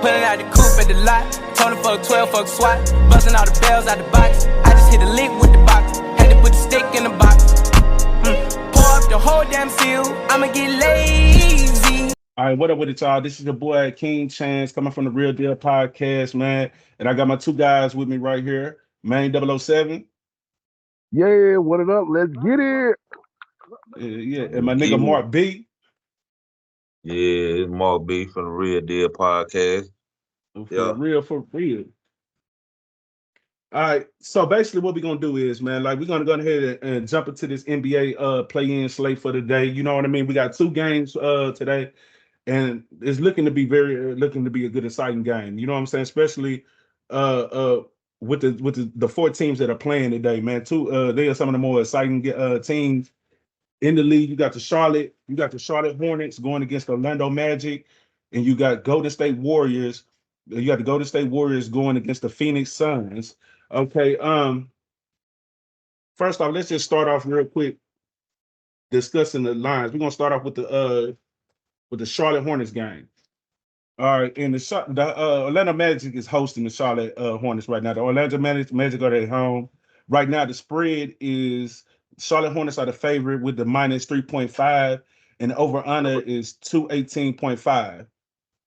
Pulling out the coupe at the lot. Told him fuck 12, fuck SWAT. Busting all the bells out the box. I just hit a lick with the box. Had to put the stick in the box. Pour up the whole damn seal. I'ma get lazy. All right, what up with it, y'all? This is your boy King Chance coming from the Real Deal Podcast, man. And I got my two guys with me right here, man 007. Yeah, what it up? Let's get it. Yeah, and my nigga Mark B. Yeah, it's Mark B from the Real Deal Podcast. For real. All right, so basically what we're gonna do is, man, like we're gonna go ahead and jump into this NBA play-in slate for the day. You know what I mean? We got two games today, and it's looking to be a good exciting game. You know what I'm saying? Especially with the four teams that are playing today, man. They are some of the more exciting teams in the league. You got the Charlotte Hornets going against the Orlando Magic, and you got Golden State Warriors. You got the Golden State Warriors going against the Phoenix Suns. Okay. First off, let's just start off real quick discussing the lines. We're gonna start off with the Charlotte Hornets game. All right, and the Orlando Magic is hosting the Charlotte Hornets right now. The Orlando Magic are at home. Right now, the spread is Charlotte Hornets are the favorite with the minus 3.5, and the over-under is 218.5.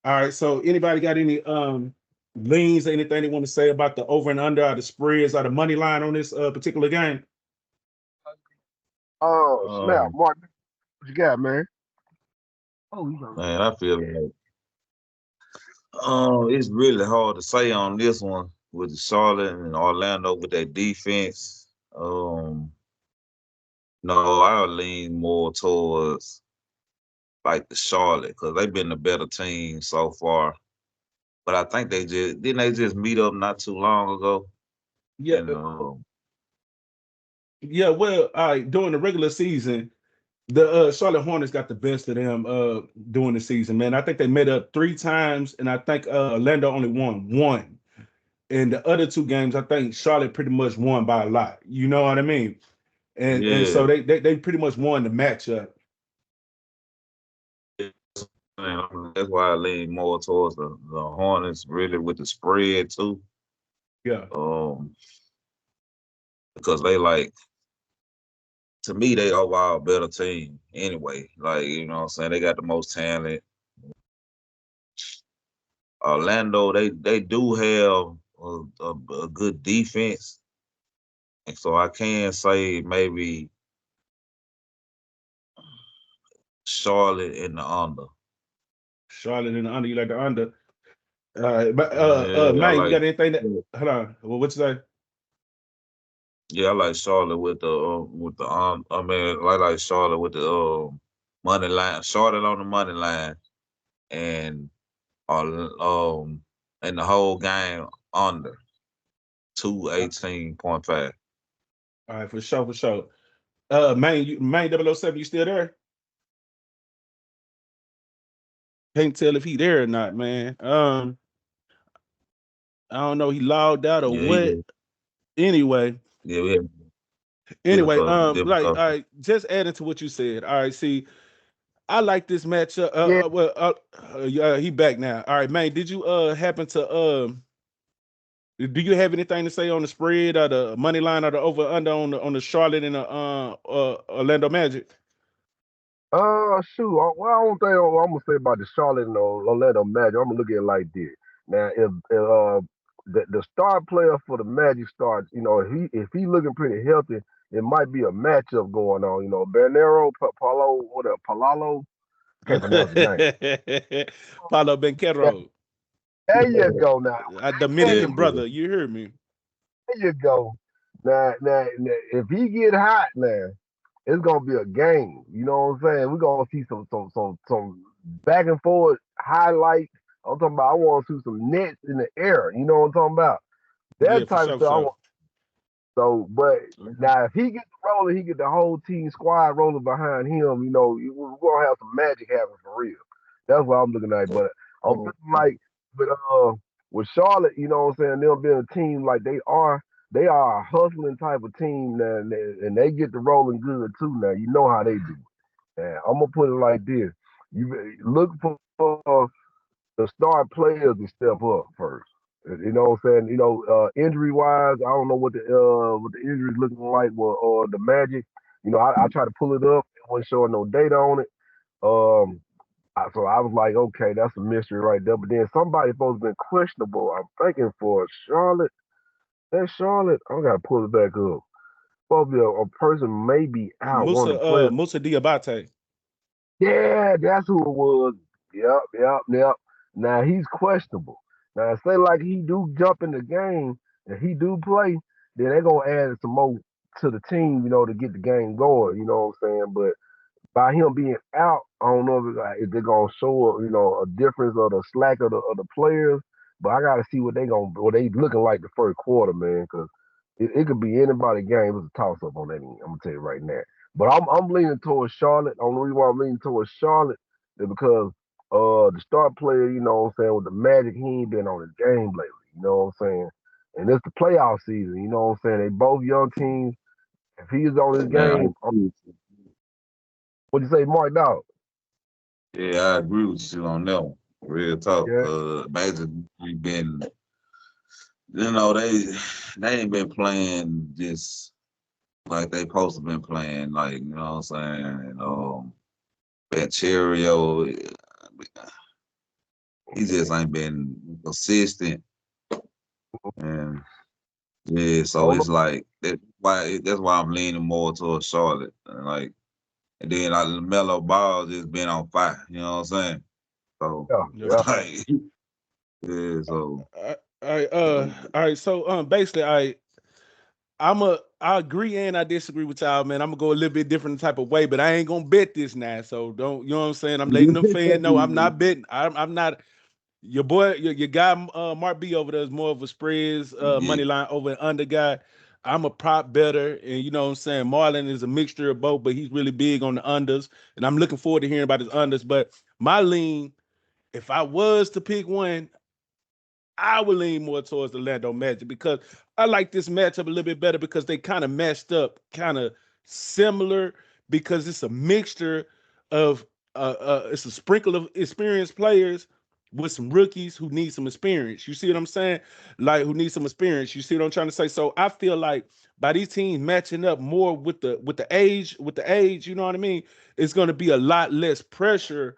All right, so anybody got any leans, anything they want to say about the over and under, or the spreads, or the money line on this particular game? Oh, snap. Mark, what you got, man? Man, I feel like it's really hard to say on this one with the Charlotte and Orlando with their defense. No, I'll lean more towards like the Charlotte because they've been the better team so far. But I think they just meet up not too long ago. Yeah. And, yeah, well, all right, during the regular season, the Charlotte Hornets got the best of them during the season, man. I think they met up 3 times, and I think Orlando only won 1. And the other 2 games, I think Charlotte pretty much won by a lot. You know what I mean? And so they pretty much won the matchup. that's why I lean more towards the Hornets, really with the spread too. Yeah. Because they to me, they overall better team anyway. Like, you know what I'm saying? They got the most talent. Orlando, they do have a good defense. And so I can say maybe Charlotte in the under. Charlotte in the under, you like the under. All right, but man, you got anything that hold on, what you say? Yeah, I like Charlotte with the I mean, I like Charlotte with the money line. Charlotte on the money line, and in the whole game under 218.5. All right, for sure. Man 007, you still there? Can't tell if he there or not, man. I don't know, he logged out or what. Anyway. Yeah, Anyway, like, all right, just adding to what you said. All right, see, I like this matchup. He back now. All right, man. Did you happen to do you have anything to say on the spread or the money line or the over under on the Charlotte and the Orlando Magic? Shoot. Well, I don't think I'm gonna say about the Charlotte and the Orlando Magic. I'm gonna look at it like this. Now, if the star player for the Magic starts, if he looking pretty healthy, it might be a matchup going on. Bernero, Palalo, can't pronounce his name. Paulo Banchero. There you go now. A Dominican brother, you hear me? There you go. Now, if he get hot now, it's gonna be a game. You know what I'm saying? We're gonna see some back and forth highlights. I'm talking about I want to see some nets in the air. You know what I'm talking about? That type of stuff. So, but now if he gets rolling, he get the whole team squad rolling behind him. We're gonna have some magic happen for real. That's what I'm looking at. But I'm feeling like with Charlotte, you know what I'm saying, them being a team like they are a hustling type of team now, and they get the rolling good too. Now you know how they do. And I'm gonna put it like this: you look for the star players to step up first. You know what I'm saying? Injury wise, I don't know what the injuries looking like with the Magic. I tried to pull it up. It wasn't showing no data on it. Um, so I was like, okay, that's a mystery right there. But then somebody supposed to been questionable. I'm thinking for Charlotte. That Charlotte, I gotta pull it back up. Supposed to be a person may be out. One of the players. Musa Diabate. Yeah, that's who it was. Yep. Now he's questionable. Now say like he do jump in the game and he do play, then they're gonna add some more to the team, to get the game going. You know what I'm saying? But by him being out, I don't know if they're gonna show a difference of the slack of the players. But I gotta see what they looking like the first quarter, man, because it could be anybody game. It's a toss up on that end. I'm gonna tell you right now. But I'm leaning towards Charlotte. The only reason why I'm leaning towards Charlotte is because the star player, what I'm saying, with the Magic, he ain't been on his game lately. You know what I'm saying? And it's the playoff season. You know what I'm saying? They both young teams. If he's on his Man, game, what'd you say, Mark Dog? I agree with you on that one. Real talk. Yeah. Imagine we been, they ain't been playing just like they supposed to been playing. Like, you know what I'm saying? Cheerio, he just ain't been consistent. And yeah, I so don't it's like that's why I'm leaning more towards Charlotte. And then like LaMelo Ball just been on fire. You know what I'm saying? So know. Yep. Yeah. like yeah, so All right. So basically, I agree and I disagree with y'all, man. I'm gonna go a little bit different type of way, but I ain't gonna bet this now. So don't, you know what I'm saying? I'm letting them fan know I'm not betting. I'm not your boy, your guy, Mark B over there is more of a spreads yeah. money line over and under guy. I'm a prop better, and you know what I'm saying. Marlon is a mixture of both, but he's really big on the unders, and I'm looking forward to hearing about his unders. But my lean, if I was to pick one, I would lean more towards the Orlando Magic because I like this matchup a little bit better because they kind of matched up, kind of similar because it's a mixture of it's a sprinkle of experienced players with some rookies who need some experience. You see what I'm saying? Like who need some experience. You see what I'm trying to say? So I feel like by these teams matching up more with the age, you know what I mean? It's going to be a lot less pressure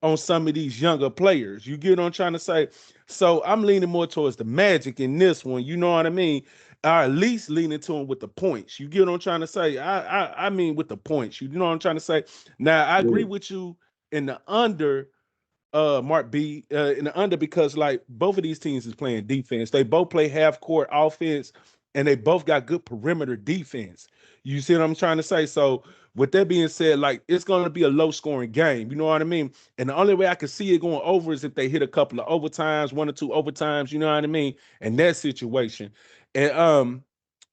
on some of these younger players. You get what I'm trying to say? So I'm leaning more towards the Magic in this one. You know what I mean? Or at least leaning to him with the points. You get what I'm trying to say? I mean with the points. You know what I'm trying to say? Now I agree with you in the under, Mark B, in the under because like both of these teams is playing defense. They both play half court offense, and they both got good perimeter defense. You see what I'm trying to say? So with that being said, like it's going to be a low scoring game. You know what I mean? And the only way I can see it going over is if they hit a couple of overtimes, 1 or 2 overtimes. You know what I mean? In that situation, and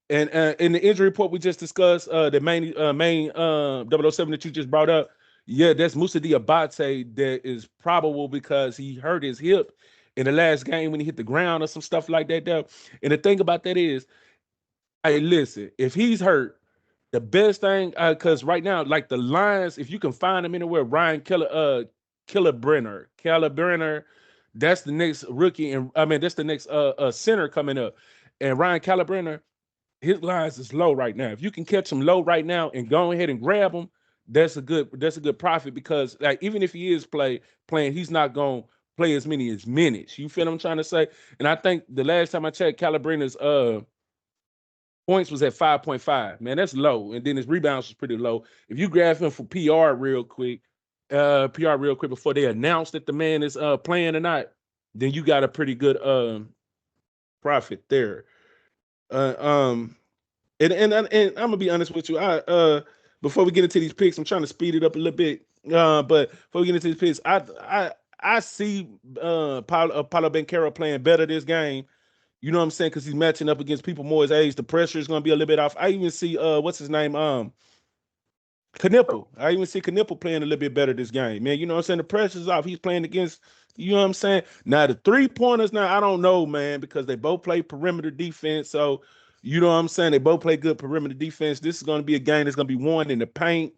in the injury report we just discussed, the main 007 that you just brought up, yeah, that's Musa Diabate that is probable because he hurt his hip in the last game when he hit the ground or some stuff like that. There. And the thing about that is, hey, listen, if he's hurt, the best thing, because right now, like the Lions, if you can find him anywhere, Ryan Keller Brenner, that's the next rookie, and I mean that's the next center coming up, and Ryan Calibrenner, his lines is low right now. If you can catch him low right now and go ahead and grab him, that's a good profit because like even if he is playing, he's not gonna play as many as minutes. You feel what I'm trying to say? And I think the last time I checked, Calibrena's points was at 5.5. Man, that's low. And then his rebounds was pretty low. If you grab him for PR real quick before they announce that the man is playing or not, then you got a pretty good profit there. Uh, um, and I'm gonna be honest with you. Before we get into these picks, I'm trying to speed it up a little bit. But before we get into these picks, I see Paulo Banchero playing better this game. You know what I'm saying? Because he's matching up against people more his age. The pressure is gonna be a little bit off. I even see what's his name? Knipple. I even see Knipple playing a little bit better this game, man. You know what I'm saying? The pressure's off. He's playing against, you know what I'm saying? Now, the 3-pointers, now, I don't know, man, because they both play perimeter defense. So, you know what I'm saying? They both play good perimeter defense. This is going to be a game that's going to be won in the paint.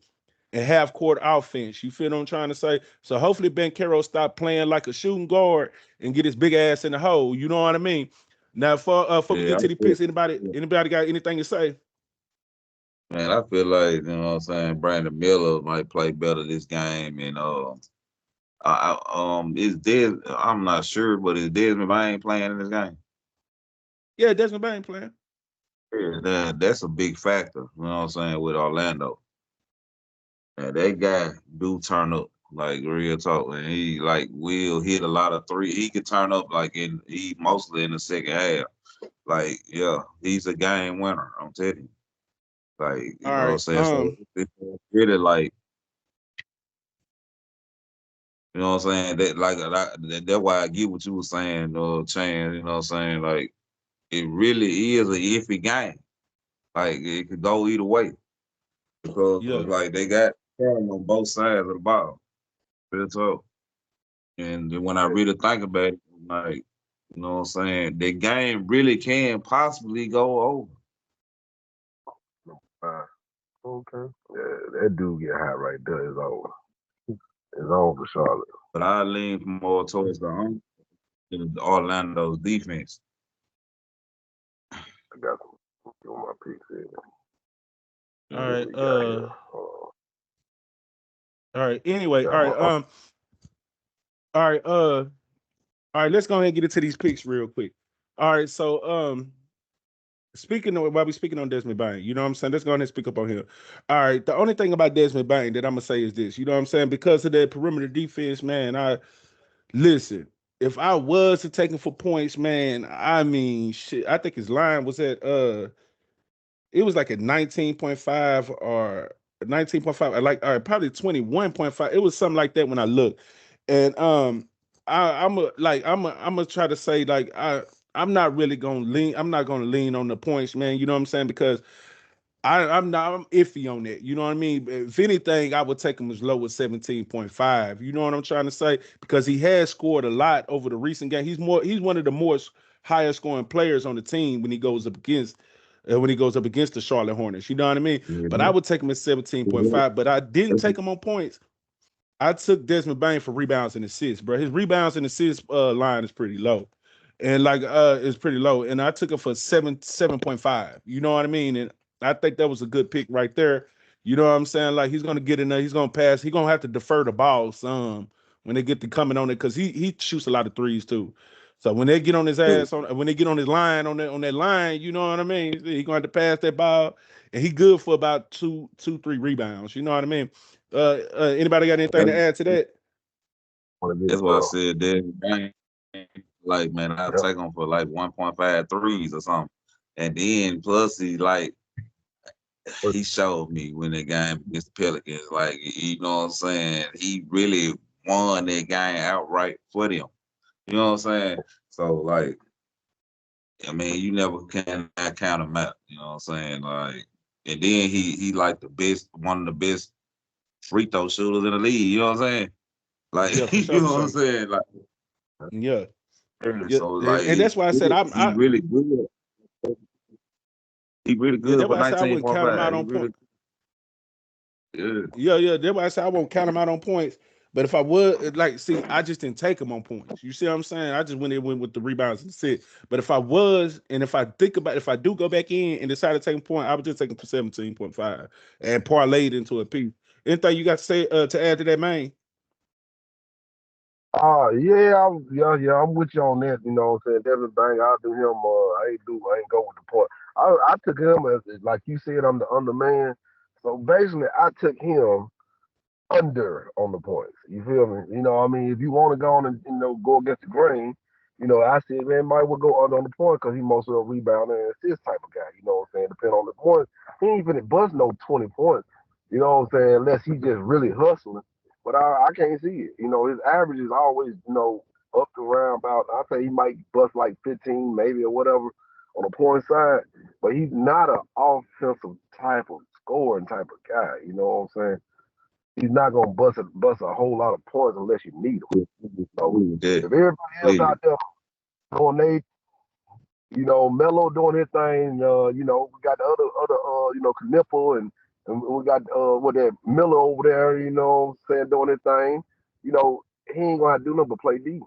and half court offense. You feel what I'm trying to say? So hopefully Ben Caro stop playing like a shooting guard and get his big ass in the hole. You know what I mean? Now, before we Yeah, get I to the feel, picks, anybody got anything to say? man, I feel like, you know what I'm saying, Brandon Miller might play better this game. And is Des I'm not sure, but is Desmond Bain playing in this game? Yeah, Desmond Bain playing. Yeah, that's a big factor, you know what I'm saying, with Orlando. And that guy do turn up, like real talk. And he like will hit a lot of three. He could turn up like he mostly in the second half. Like, yeah, he's a game winner, I'm telling you. Like, All you know what I'm right. saying? So it's really like, you know what I'm saying? That's why I get what you were saying, Chan, you know what I'm saying? Like, it really is a iffy game. Like, it could go either way. Because Yeah. like they got talent on both sides of the ball. Real talk. And then when I really think about it, like, you know what I'm saying, the game really can possibly go over. Okay. Yeah, that dude get hot right there. It's over. It's over for Charlotte. But I lean more towards the Orlando's defense. I got some on my picks here. All What right. we got here? All right. Anyway, Got all my right. All right. All right. Let's go ahead and get into these picks real quick. All right. So, while we speaking on Desmond Bain, you know what I'm saying? Let's go ahead and speak up on here. All right. The only thing about Desmond Bain that I'm gonna say is this. You know what I'm saying? Because of that perimeter defense, man. Listen. If I was to take him for points, man, I mean, shit. I think his line was at it was like a 19.5 or 19.5, like or probably 21.5. It was something like that when I looked. And I'm gonna try to say like I'm not really gonna lean, I'm not gonna lean on the points, man. You know what I'm saying? Because I'm iffy on that. You know what I mean? If anything, I would take him as low as 17.5. You know what I'm trying to say? Because he has scored a lot over the recent game. He's one of the more higher scoring players on the team when he goes up against the Charlotte Hornets. You know what I mean? But I Mhm. would take him at 17.5, but I didn't take him on points. I took Desmond Bain for rebounds and assists, bro. His rebounds and assists line is pretty low. And like it's pretty low. And I took it for 7.5. You know what I mean? And I think that was a good pick right there. You know what I'm saying? Like he's gonna get in there, he's gonna pass, he's gonna have to defer the ball some when they get to coming on it, because he shoots a lot of threes too. So when they get on his ass when they get on his line on that line, you know what I mean? He's gonna have to pass that ball, and he good for about three rebounds. You know what I mean? Anybody got anything to add to that? That's why I said that. Like, man, I'll Yep. take him for like 1.5 threes or something. And then plus he showed me when the game against the Pelicans, like, you know what I'm saying? He really won that game outright for them. You know what I'm saying? So like, I mean, you never can count him out. You know what I'm saying? Like, and then he like one of the best free throw shooters in the league. You know what I'm saying? Yeah, Like, for you sure, for know what I'm sure. saying? Like, Yeah, yeah, so like, and that's why I said he really good. He really yeah, good that's for why I said I wouldn't count him 19.5. out He on really point. good. Yeah. That's why I said I won't count him out on points. But if I would, like, see, I just didn't take him on points. You see what I'm saying? I just went with the rebounds and sit. But if I was, and if I think about, if I do go back in and decide to take a point, I would just take him for 17.5 and parlay it into a piece. Anything you got to say to add to that, man? I'm with you on that. You know what I'm saying? Devin Bang, I'll do him. I ain't go with the point. I took him as like you said, I'm the underman. So basically, I took him under on the points. You feel me? You know, I mean, if you want to go on and go against the grain, I said man might well go under on the point because he most of a rebounder and assist type of guy. You know what I'm saying? Depending on the points, he ain't even bust no 20 points. You know what I'm saying? Unless he just really hustling. But I can't see it. You know, his average is always up to around about. I say he might bust like 15 maybe or whatever on the point side, but he's not an offensive type of scoring type of guy. You know what I'm saying? He's not gonna bust a whole lot of points unless you need him. So Yeah, if everybody else completely. out there doing they, Melo doing his thing, we got the other Knipple and and we got what that Miller over there, you know, saying doing his thing. You know, he ain't gonna have to do nothing but play D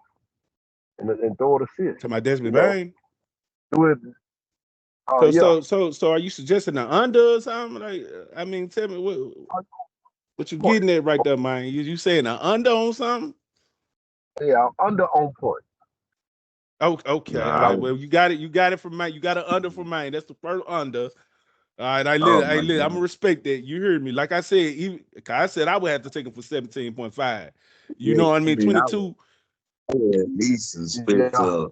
and throw it assist. To my Desmond You know, Bain. do it. Oh So yeah. are you suggesting the under or something? Like, I mean, tell me what you Point. getting at right there, man? You saying the under on something? Yeah, under on point. Oh, Yeah, okay, all I right. would. Well, you got it. You got it from mine. You got an under from mine. That's the first under. All right, Oh my I'm gonna God. respect that. You heard me. Like I said, I said I would have to take him for 17.5. You Yeah, know what I I mean? mean, 22. I would at least suspect Yeah.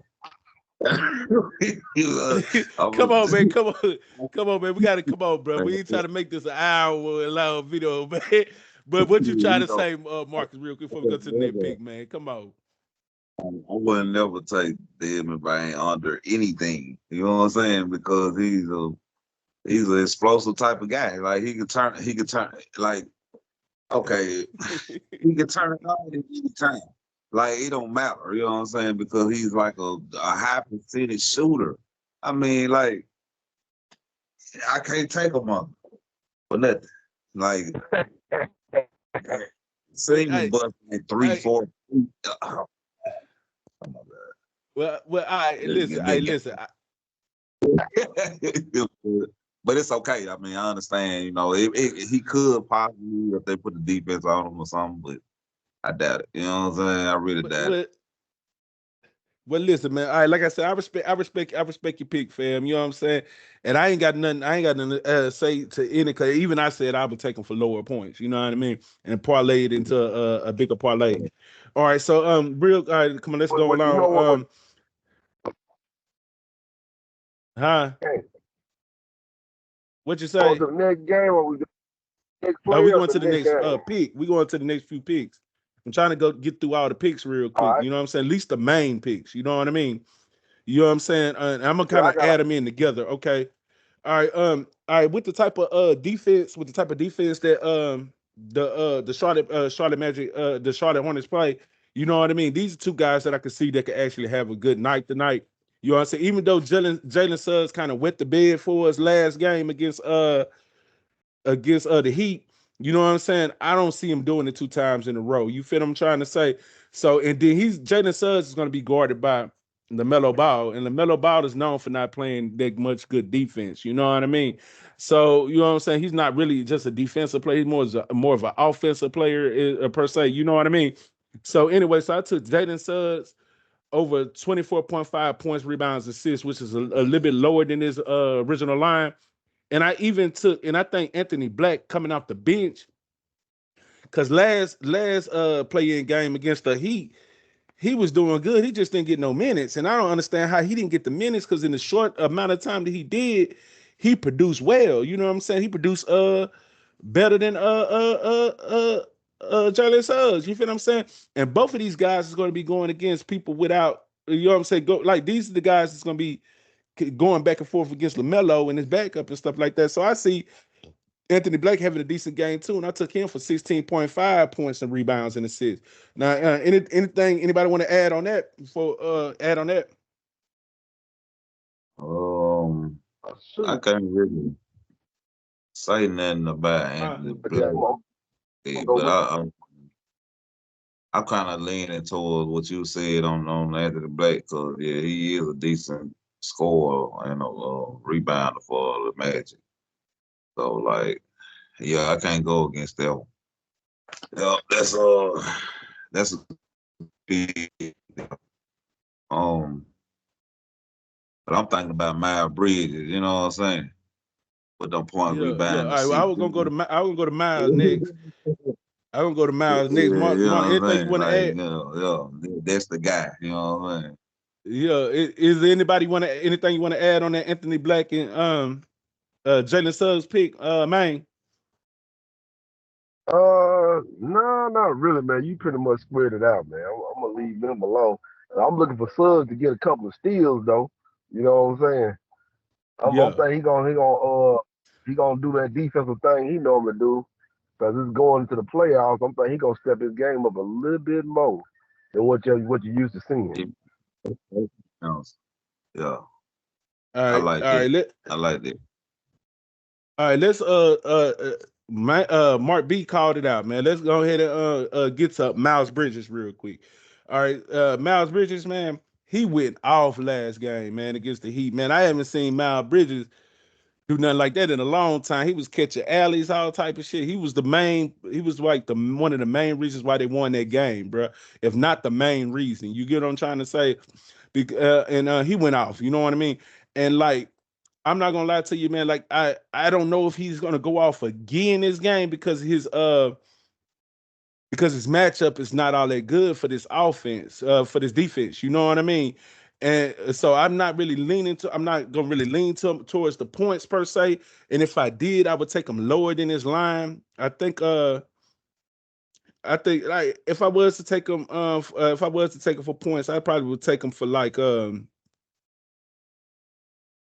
Come on, man. I'm Come on, man. We gotta come on, bro. We ain't trying to make this an hour long video, man. But what you trying you to know, say, Marcus, real quick before we go to the next pick, man? Come on. I wouldn't never take Desmond Bain under anything. You know what I'm saying? Because he's an explosive type of guy. Like he could turn like okay, he can turn it on at any time. Like it don't matter, you know what I'm saying? Because he's like a high percentage shooter. I mean, like I can't take him on for nothing. Like But seeing him bust like three, I, 4 feet. Oh my well, I listen. I God. listen. But it's okay. I mean, I understand. You know, he could possibly if they put the defense on him or something, but I doubt it. You know what I'm saying? I really doubt it. Well, well, listen, man. All right, like I said, I respect your pick, fam. You know what I'm saying? And I ain't got nothing. I ain't got nothing to say to any. Cause even I said I would take them for lower points. You know what I mean? And parlay it into a bigger parlay. All right, so real. All right, come on, let's go But you know along. what? Huh? Hey, What you on say? to the next game, or we next We player, or going the to the next next game. pick. We going to the next few picks. I'm trying to go get through all the picks real All quick. right. You know what I'm saying? At least the main picks. You know what I mean? You know what I'm saying? And I'm gonna Yeah, kind I of got. add them in together. Okay. All right, with the type of defense, that the Charlotte Magic, the Charlotte Hornets play, you know what I mean? These are two guys that I could see that could actually have a good night tonight. You know what I'm saying? Even though Jalen Suggs kind of wet the bed for us last game against the Heat. You know what I'm saying? I don't see him doing it 2 times in a row. You feel what I'm trying to say? So, and then Jalen Suggs is going to be guarded by LaMelo Ball, and LaMelo Ball is known for not playing that much good defense. You know what I mean? So, you know what I'm saying? He's not really just a defensive player. He's more of an offensive player per se. You know what I mean? So, anyway, so I took Jalen Suggs over 24.5 points, rebounds, assists, which is a little bit lower than his original line. And I even took, and I think Anthony Black coming off the bench, because last play-in game against the Heat, he was doing good. He just didn't get no minutes. And I don't understand how he didn't get the minutes, because in the short amount of time that he did, he produced well. You know what I'm saying? He produced better than Jalen Suggs. You feel what I'm saying? And both of these guys is going to be going against people without, you know what I'm saying? Go like these are the guys that's going to be going back and forth against LaMelo and his backup and stuff like that. So I see Anthony Blake having a decent game too, and I took him for 16.5 points and rebounds and assists. Now, anything anybody want to add on that before add on that? Um, I Shoot. can't really say nothing about Uh, Anthony Okay, Black, I'm gonna go but with. I'm kind of leaning towards what you said on Anthony Black because yeah, he is a decent scorer and a rebounder for the Magic. So like, yeah, I can't go against that one. Yeah, that's a big um. But I'm thinking about Miles Bridges. You know what I'm saying? With them point yeah. rebound All right, well, assist. I was gonna go to Miles next. I'm gonna go to Yeah, Miles next. you know Mark, what I'm anything you saying? want to Like, add? that's the guy. You know what I'm saying? Yeah, is there anybody anything you want to add on that Anthony Black and Jalen Suggs pick, man? No, not really, man. You pretty much squared it out, man. I'm gonna leave them alone. I'm looking for Suggs to get a couple of steals, though. You know what I'm saying? I'm Yeah. thinking he gonna do that defensive thing he normally do, because it's going into the playoffs. I'm thinking he gonna step his game up a little bit more than what you used to seeing. Yeah, All I right, like all right. that. I like that. All right, let's Mark B called it out, man. Let's go ahead and get to Miles Bridges real quick. All right, Miles Bridges, man, he went off last game, man, against the Heat. Man, I haven't seen Miles Bridges do nothing like that in a long time. He was catching alleys, all type of shit. He was the main. He was like the one of the main reasons why they won that game, bro. If not the main reason, you get what I'm trying to say. And he went off. You know what I mean? And like, I'm not gonna lie to you, man. Like, I don't know if he's gonna go off again this game because his matchup is not all that good for this offense, for this defense. You know what I mean? And so I'm not gonna really lean towards the points per se. And if I did, I would take him lower than his line. I think like if I was to take him, if I was to take him for points, I probably would take him for like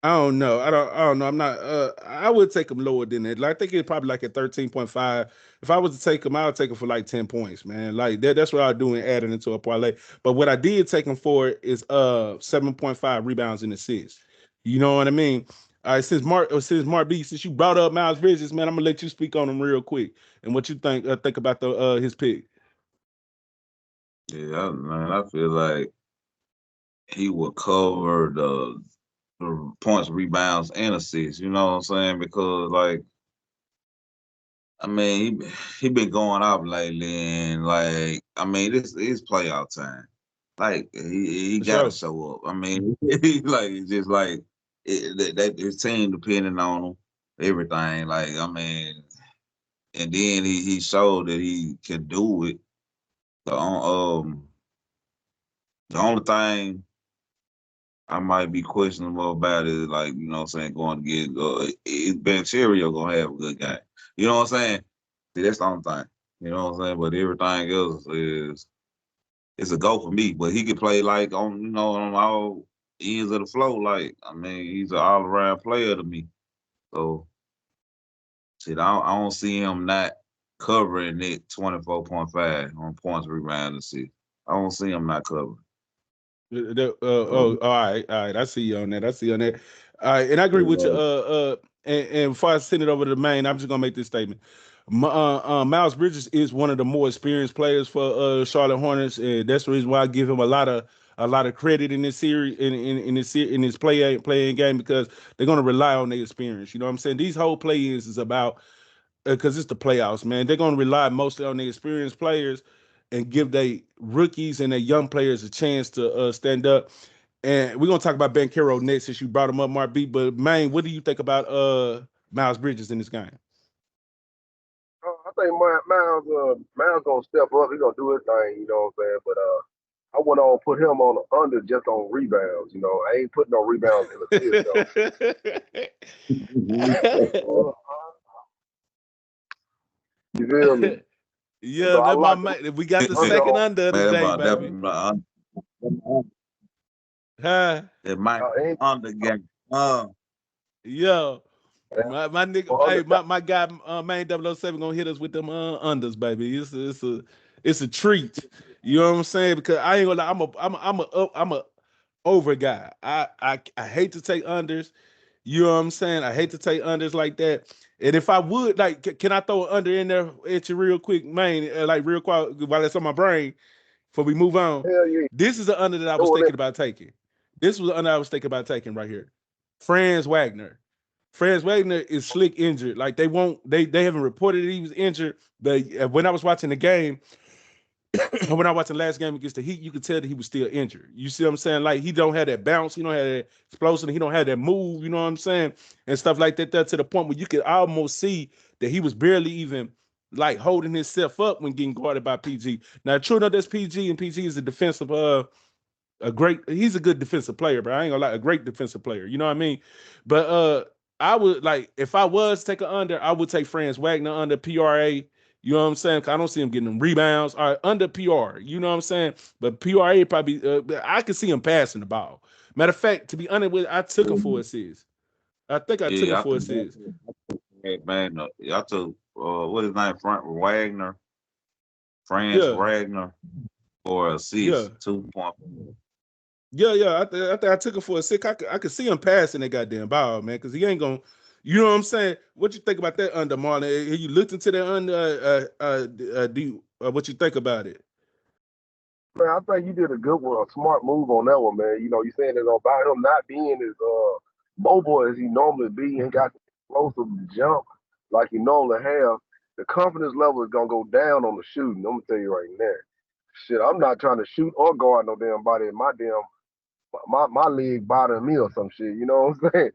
I don't know. I don't know. I'm not I would take him lower than that. Like I think it's probably like at 13.5. If I was to take him, I would take him for like 10 points, man. Like that's what I would do in adding into a parlay. But what I did take him for is 7.5 rebounds and assists. You know what I mean? All right, since Mark B, since you brought up Miles Bridges, man, I'm gonna let you speak on him real quick and what you think about the his pick. Yeah, man, I feel like he will cover the points, rebounds, and assists. You know what I'm saying? Because like, I mean, he been going up lately, and like, I mean, this is playoff time. Like, he For got to sure. show up. I mean, he like it's just like that his team depending on him, everything. Like, I mean, and then he showed that he can do it. The the only thing I might be questionable about is like, you know what I'm saying, going to get is Ben Cherio gonna have a good game. You know what I'm saying? See, that's the only thing. You know what I'm saying? But everything else is it's a go for me. But he can play like on, you know, on all ends of the flow. Like, I mean, he's an all around player to me. So shit, I don't see him not covering it 24.5 on points, rebound, and see. I don't see him not covering. Oh, all right. I see you on that. I see you on that. All right, and I agree with you. And before I send it over to the main, I'm just gonna make this statement. Miles Bridges is one of the more experienced players for Charlotte Hornets, and that's the reason why I give him a lot of credit in this series in this playing game because they're gonna rely on their experience. You know what I'm saying? These whole play-ins is about because it's the playoffs, man. They're gonna rely mostly on the experienced players and give their rookies and their young players a chance to stand up. And we're gonna talk about Ben Caro next since you brought him up, Mark B. But man, what do you think about Miles Bridges in this game? I think Miles gonna step up. He gonna do his thing. You know what I'm saying? But I wouldn't put him on the under just on rebounds. You know, I ain't putting no rebounds in assists though. Uh, you feel me? Yeah, So I that my like the man. We got the under second on. under of the Man, day, about that, baby. Huh? it might Ain't under game. Yeah. My nigga, under. hey, my guy, main 007 gonna hit us with them unders, baby. It's a treat. You know what I'm saying? Because I ain't gonna lie, I'm a over guy. I hate to take unders. You know what I'm saying? I hate to take unders like that. And if I would, like, can I throw an under in there at you real quick, man? Like real quick while it's on my brain before we move on. Hell yeah, This is the under that I was doing it. thinking about taking. This was the under I was thinking about taking right here. Franz Wagner. Franz Wagner is slick injured. Like they haven't reported that he was injured. But when I was watching the game, when I watched the last game against the Heat, you could tell that he was still injured. You see what I'm saying? Like he don't have that bounce, he don't have that explosion, he don't have that move. You know what I'm saying? And stuff like that. There to the point where you could almost see that he was barely even like holding himself up when getting guarded by PG. Now, true enough, that's PG, and PG is a defensive he's a good defensive player, but I ain't gonna lie, a great defensive player. You know what I mean? But I would like if I was to take an under, I would take Franz Wagner under PRA. You know what I'm saying? 'Cause I don't see him getting them rebounds. All right, under PR. You know what I'm saying? But PRA probably I could see him passing the ball. Matter of fact, to be honest with, I took him for assists. I think I took him Yeah, I for think assists. man, I took what his name, Franz Yeah, Wagner, for yeah. assist 2 point. Yeah, yeah. I think I took him for a sick. I could see him passing that goddamn ball, man, because he ain't gonna. You know what I'm saying? What you think about that under, Marlon? Have you looked into that under? What you think about it? Man, I think you did a good one, a smart move on that one, man. You know, you saying that about him not being as mobile as he normally be, and got the explosive jump like he normally have. The confidence level is gonna go down on the shooting. I'm gonna tell you right now. Shit, I'm not trying to shoot or guard no damn body in my damn my leg bothering me or some shit. You know what I'm saying?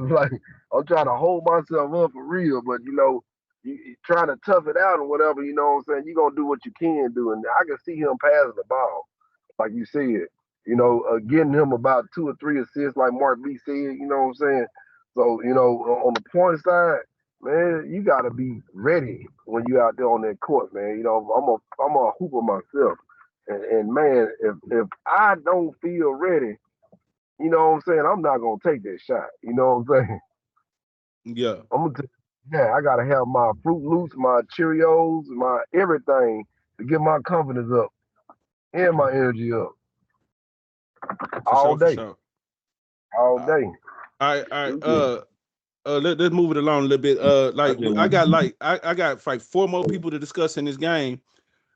Like I'm trying to hold myself up for real, but you know, you trying to tough it out and whatever. You know what I'm saying? You gonna do what you can do, and I can see him passing the ball, like you said. You know, getting him about 2 or 3 assists, like Mark B said. You know what I'm saying? So you know, on the point side, man, you gotta be ready when you out there on that court, man. You know, I'm a hooper myself. And man, if I don't feel ready, you know what I'm saying, I'm not gonna take that shot. You know what I'm saying? Yeah. I'm gonna yeah, I gotta have my Fruit Loops, my Cheerios, my everything to get my confidence up and my energy up For all sure, for day, sure. all All day. right, all right. Yeah. Let's move it along a little bit. I Like just I want got I got like four more people to discuss in this game,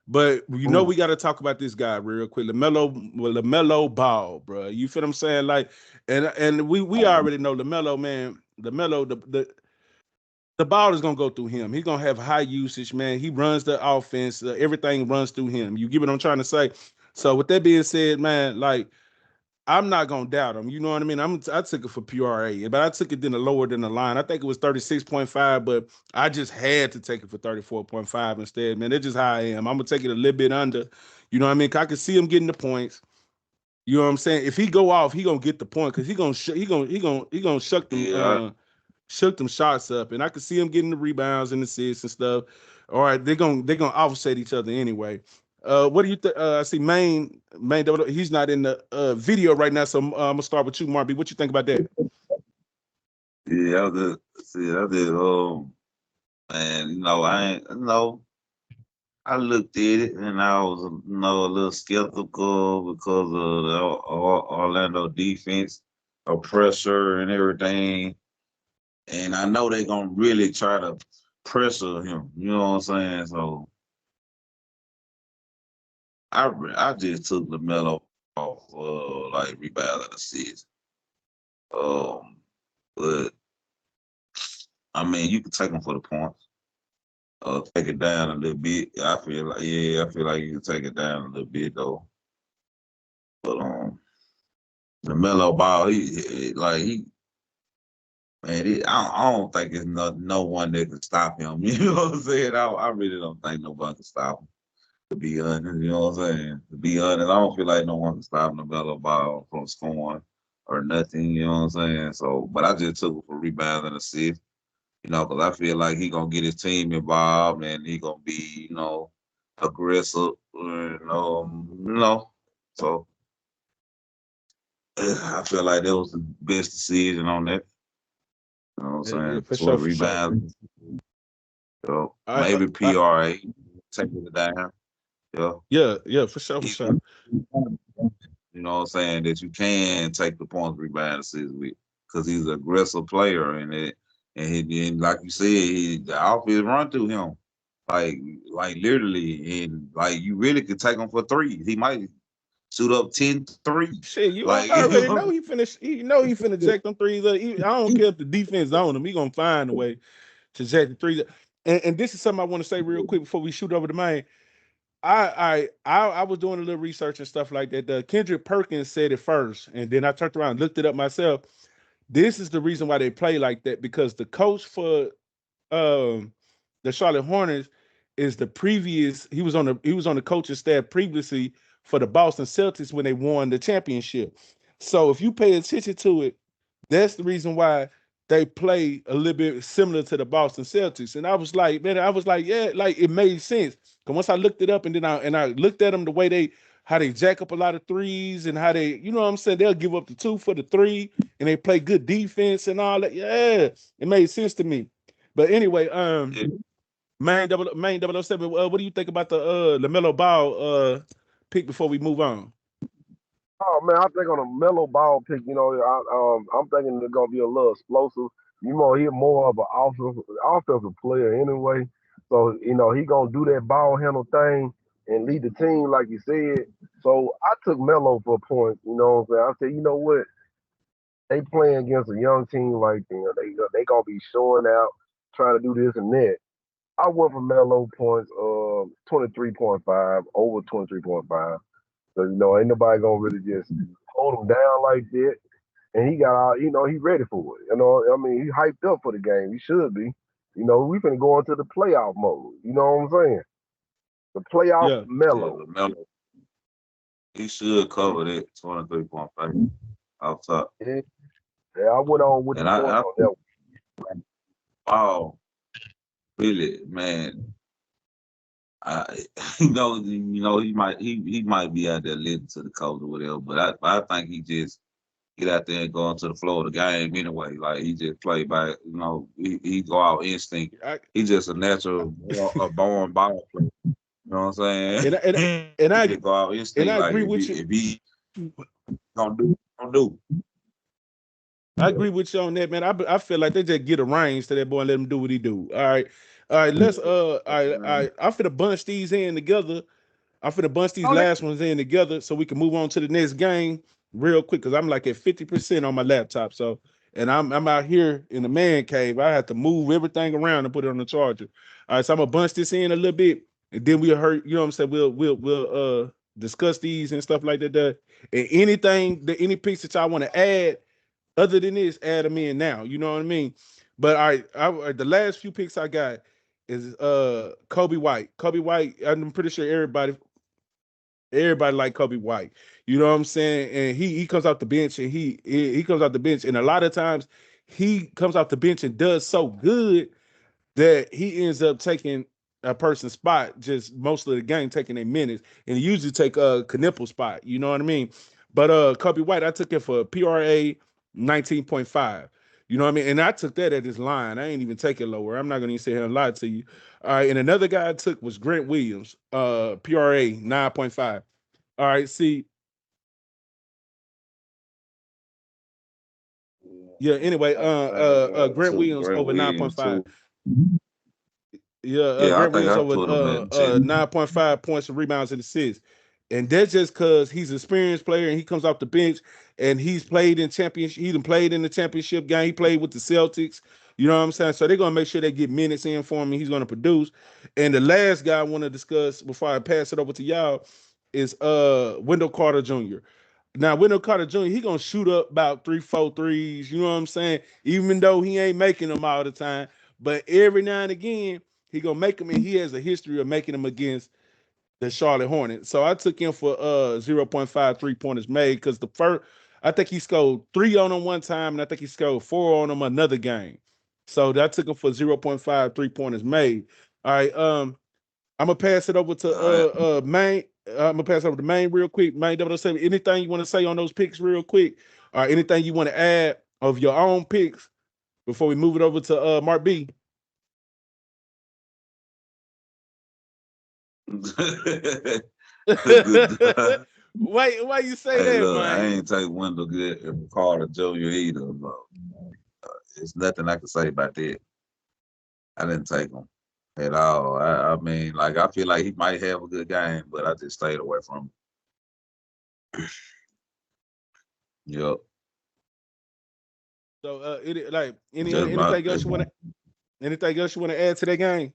but you know Mm. we got to talk about this guy real quick, Lamelo Ball, bro. You feel what I'm saying? Like, and we already know Lamelo, man. Lamelo, the ball is gonna go through him. He's gonna have high usage, man. He runs the offense. Everything runs through him. You get what I'm trying to say? So with that being said, man, like I'm not gonna doubt him. You know what I mean? I took it for PRA, but I took it then lower than the line. I think it was 36.5, but I just had to take it for 34.5 instead. Man, that's just how I am. I'm gonna take it a little bit under. You know what I mean? 'Cause I can see him getting the points. You know what I'm saying? If he go off, he gonna get the point because he gonna yeah, shuck them shots up, and I can see him getting the rebounds and assists and stuff. All right, they're gonna offset each other anyway. What do you think? I see main. He's not in the video right now, so I'm gonna start with you, Marby. What you think about that? yeah, I did, man, I looked at it and I was, a little skeptical because of the Orlando defense, of pressure and everything. And I know they're gonna really try to pressure him. You know what I'm saying? So I just took the mellow off, like rebound and assist. Um, but I mean, you can take them for the points. Take it down a little bit. I feel like you can take it down a little bit though. But the mellow ball, I don't think it's no one that can stop him. You know what I'm saying? I really don't think nobody can stop him. To be honest, you know what I'm saying? To be honest, I don't feel like no one can stop the mellow ball from scoring or nothing. You know what I'm saying? So, but I just took it for rebounds and assists. Because I feel like he gonna get his team involved and he gonna be, aggressive. So I feel like that was the best decision on that. You know what Yeah, I'm yeah, saying? for For sure, the for sure. rebound. So I, maybe I PRA taking it down. Yeah. yeah, yeah, for sure, for He's sure. you know what I'm saying, that you can take the points rebound assists with because he's an aggressive player and like you said, the offense run through him. Like literally, and like you really could take him for three. He might shoot up 10 threes. Shit, you Like already know he finished. He finna jack them threes up. I don't care if the defense on him. He gonna find a way to jack the threes up. And this is something I want to say real quick before we shoot over the main. I was doing a little research and stuff like that. The Kendrick Perkins said it first, and then I turned around and looked it up myself. This is the reason why they play like that because the coach for um the Charlotte Hornets is the previous. He was on the coaching staff previously for the Boston Celtics when they won the championship. So if you pay attention to it, that's the reason why they play a little bit similar to the Boston Celtics. And I was like, man, yeah, like it made sense. Because once I looked it up and then I looked at them the way how they jack up a lot of threes and how they, you know what I'm saying, they'll give up the two for the three and they play good defense and all that. Yeah, it made sense to me. But anyway, main 007, what do you think about the LaMelo Ball pick before we move on? Oh man, I think on a mellow ball pick, I'm thinking it's gonna be a little explosive. He more of an offensive player anyway. So, he gonna do that ball handle thing and lead the team like you said. So I took Melo for points, you know what I'm saying? I said, you know what? They playing against a young team like them. They gonna be showing out, trying to do this and that. I went for Melo points, 23.5, over 23.5. So, ain't nobody gonna really just hold him down like that. And he got out, he ready for it. I mean, he hyped up for the game. He should be. We finna go into the playoff mode. You know what I'm saying? The playoff Yeah. Yeah, mellow. LaMelo, he should cover that 23.5 off top. Yeah, yeah, I went on with the And points I on that wow, really, man. I, he might be out there listening to the coach or whatever, but I think he just get out there and go into the flow of the game anyway. Like he just play by, he go out instinct. I, He just a natural, a born ball player. You know what I'm and and saying? and He I just go out and instinct. I Like agree if with you. he gonna do. I agree with you on that, man. I feel like they just get a range to that boy and let him do what he do. All right. All right, let's I'm finna bunch these in together. I'm finna bunch these one. last ones in together so we can move on to the next game real quick because I'm like at 50% on my laptop. So and I'm out here in the man cave. I have to move everything around and put it on the charger. All right, so I'm gonna bunch this in a little bit and then we'll hurt, you know what I'm saying? We'll discuss these and stuff like that. And any piece that y'all want to add other than this, add them in now. You know what I mean? But the last few picks I got is Kobe White. Kobe White, I'm pretty sure everybody like Kobe White. You know what I'm saying? And he comes off the bench and he comes off the bench and a lot of times he comes off the bench and does so good that he ends up taking a person's spot just most of the game, taking a minutes, and he usually take a Knippel spot. You know what I mean? But Kobe White, I took it for PRA 19.5. You know what I mean? And I took that at his line. I ain't even take it lower. I'm not gonna even sit here and lie to you. All right, and another guy I took was Grant Williams, PRA 9.5. All right, see, yeah. Anyway, I Grant took Williams Grant over Williams 9.5. too. Yeah, Yeah, I Grant think Williams I over put him at 10. 9.5 points and rebounds and assists. And that's just because he's an experienced player and he comes off the bench and he's played in championship. He done played in the championship game. He played with the Celtics. You know what I'm saying? So they're gonna make sure they get minutes in for him and he's gonna produce. And the last guy I want to discuss before I pass it over to y'all is Wendell Carter Jr. Now, Wendell Carter Jr., he gonna shoot up about 3, 4 threes. You know what I'm saying? Even though he ain't making them all the time, but every now and again he gonna make them, and he has a history of making them against the Charlotte Hornets. So I took him for 0.5 3-pointers made because the first, I think he scored 3 on them one time, and I think he scored 4 on them another game. So that took him for 0.5 3-pointers made. All right, I'm gonna pass it over to All right. Main. I'm gonna pass it over to Main real quick. Main 007. Anything you want to say on those picks real quick, or anything you want to add of your own picks before we move it over to Mark B. Good. Why you say Hey, that, look, I man? ain't take Wendell Good and Carter Jr. either. But there's nothing I can say about that. I didn't take him at all. I mean, like, I feel like he might have a good game, but I just stayed away from him. Yep. So like Just my anything else you want to add to that game?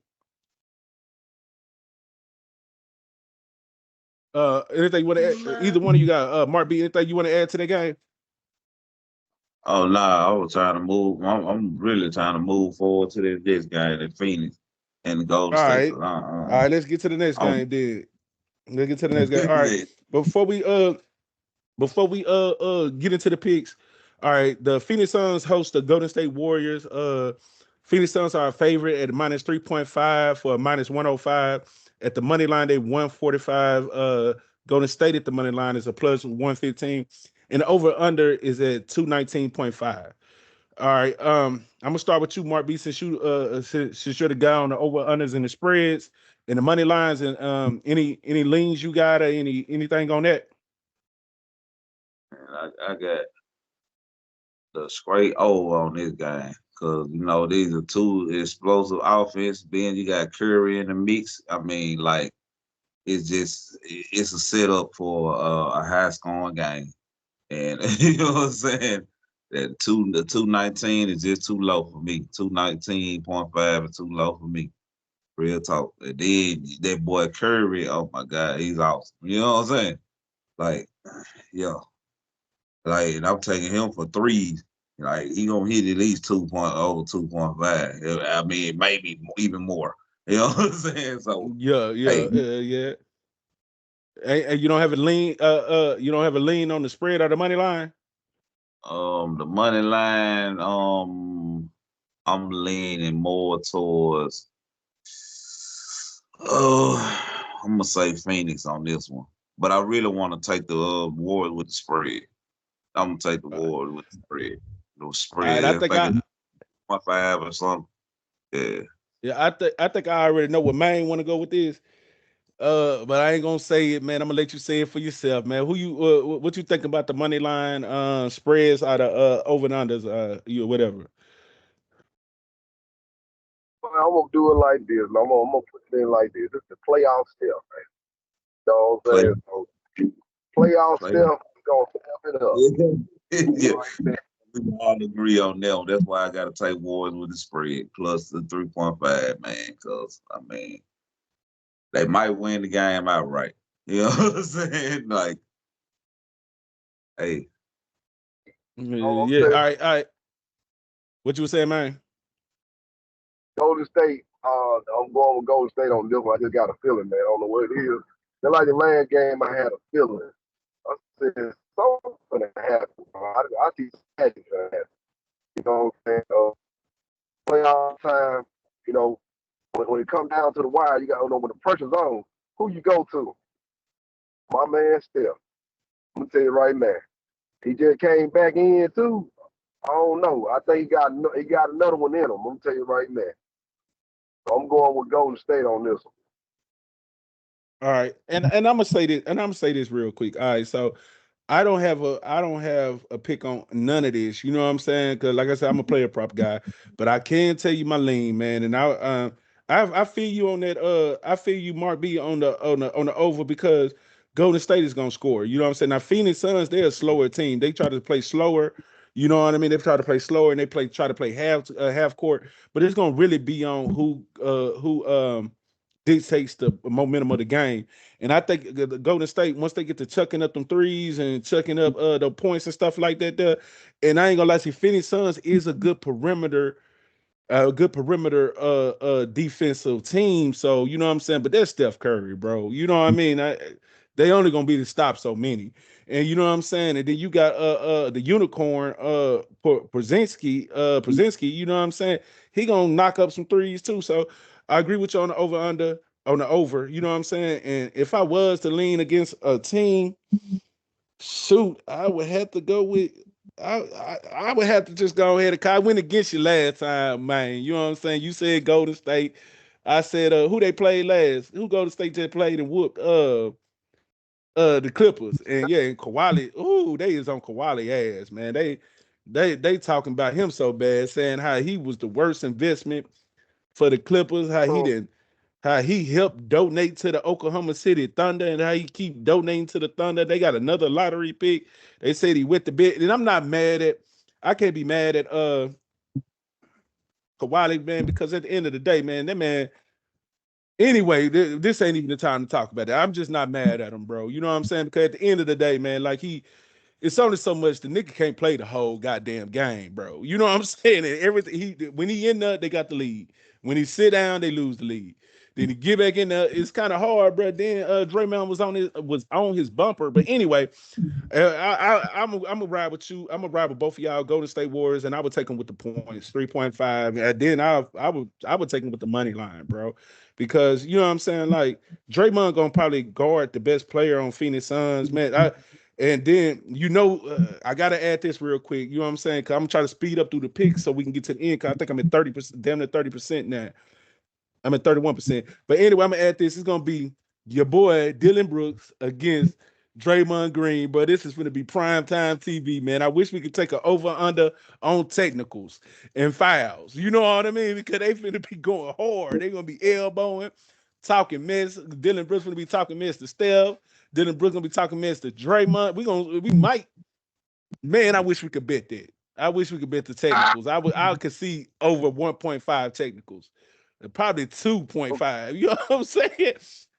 Anything you want to add, either one of you got Mark B. Anything you want to add to that game? Oh nah, I was trying to move. I'm really trying to move forward to this game in Phoenix and the Golden All State. right, 'Cause all right. Let's get to the next I'm game. Then let's get to the next game. All right, before we get into the picks, all right, the Phoenix Suns host the Golden State Warriors. Phoenix Suns are a favorite at minus 3.5 for a minus 105. At the money line, they 145. Golden State at the money line is a plus 115. And the over under is at 219.5. All right. I'm gonna start with you, Mark B, since you're the guy on the over unders and the spreads and the money lines and any leans you got or anything on that. I got the straight over on this game. Cause these are two explosive offense. Then you got Curry in the mix. I mean, like it's a setup for a high scoring game. And you know what I'm saying? The 219 is just too low for me. 219.5 is too low for me. Real talk. And then that boy Curry, oh my God, he's awesome. You know what I'm saying? Like, yeah. Like, and I'm taking him for threes. Like, he gonna hit at least 2.5. I mean, maybe even more. You know what I'm saying? So, hey, Yeah. And you don't have a lean. You don't have a lean on the spread or the money line. the money line, I'm leaning more towards. Oh, I'm gonna say Phoenix on this one, but I really want to take the Warriors with the spread. I'm gonna take the Warriors with the spread. The All right, spread, I think it's 1.5 or something. Yeah. yeah, I think I already know what Maine want to go with this. But I ain't gonna say it, man. I'm gonna let you say it for yourself, man. Who you what you think about the money line spreads out of over and unders you whatever. Well, I'm gonna do it like this. I'm gonna put it in like this. It's the playoff stuff, man. You know what I'm Play, saying? So playoff play. stuff, we gonna step it up. Yeah. Right there. We all agree on that one. That's why I got to take Warriors with the spread plus the 3.5, man. Because I mean, they might win the game outright. You know what I'm saying? Like, hey, I'm Yeah, saying all right. What you were saying, man? Golden State. I'm going with Golden State on this one. I just got a feeling, man. I don't know what it is. Just like the last game, I had a feeling. I said something's gonna happen. I see magic gonna happen. You know what I'm saying? Playoff time. You know, when it comes down to the wire, you gotta know when the pressure's on. Who you go to? My man Steph. I'm gonna tell you right now. He just came back in too. I don't know. I think he got another one in him. I'm gonna tell you right now. So I'm going with Golden State on this one. All right, and I'm gonna say this, and I'm gonna say this real quick. All right, so I don't have a pick on none of this. You know what I'm saying? Because like I said, I'm a player prop guy, but I can tell you my lean, man. And I feel you on that. I feel you, Mark B, on the over because Golden State is gonna score. You know what I'm saying? Now Phoenix Suns, they're a slower team. They try to play slower. You know what I mean? They try to play slower and they try to play half court. But it's gonna really be on who dictates the momentum of the game. And I think the Golden State, once they get to chucking up them threes and chucking up the points and stuff like that, and I ain't gonna lie, see, Phoenix Suns is a good perimeter defensive team. So you know what I'm saying. But that's Steph Curry, bro. You know what I mean. They only gonna be to stop so many, and you know what I'm saying. And then you got the unicorn Brzezinski. You know what I'm saying. He gonna knock up some threes too. So I agree with you on the over under on the over. You know what I'm saying. And if I was to lean against a team, shoot, I would have to go with. I would have to just go ahead and I went against you last time, man. You know what I'm saying? You said Golden State. I said who they played last? Who Golden State just played and whooped the Clippers. And yeah, and Kawhi, ooh, they is on Kawhi ass, man. They talking about him so bad, saying how he was the worst investment for the Clippers, how he helped donate to the Oklahoma City Thunder and how he keep donating to the Thunder. They got another lottery pick. They said he went to bed. And I'm not mad at I can't be mad at Kawhi, man, because at the end of the day, man, that man anyway, this ain't even the time to talk about that. I'm just not mad at him, bro. You know what I'm saying? Because at the end of the day, man, like it's only so much the nigga can't play the whole goddamn game, bro. You know what I'm saying? And everything when he in there, they got the lead. When he sit down, they lose the lead. Then he get back in there. It's kind of hard, bro. Then Draymond was on his bumper. But anyway, I'm gonna ride with you. I'm gonna ride with both of y'all. Golden State Warriors, and I would take them with the points, 3.5. And then I would take them with the money line, bro, because you know what I'm saying. Like Draymond gonna probably guard the best player on Phoenix Suns, man. And then I gotta add this real quick. You know what I'm saying? Cause I'm trying to speed up through the picks so we can get to the end. Cause I think I'm at 30%, damn near 30% now. I'm at 31%. But anyway, I'm gonna add this. It's gonna be your boy Dylan Brooks against Draymond Green, but this is going to be prime time TV, man. I wish we could take a over under on technicals and fouls. You know what I mean? Because they finna be going hard. They're gonna be elbowing, talking mess. Dylan Brooks gonna be talking mess to Steph. Dylan Brooks gonna be talking mess to Draymond. We might, man. I wish we could bet that. I wish we could bet the technicals. I could see over 1.5 technicals, probably 2.5. You know what I'm saying?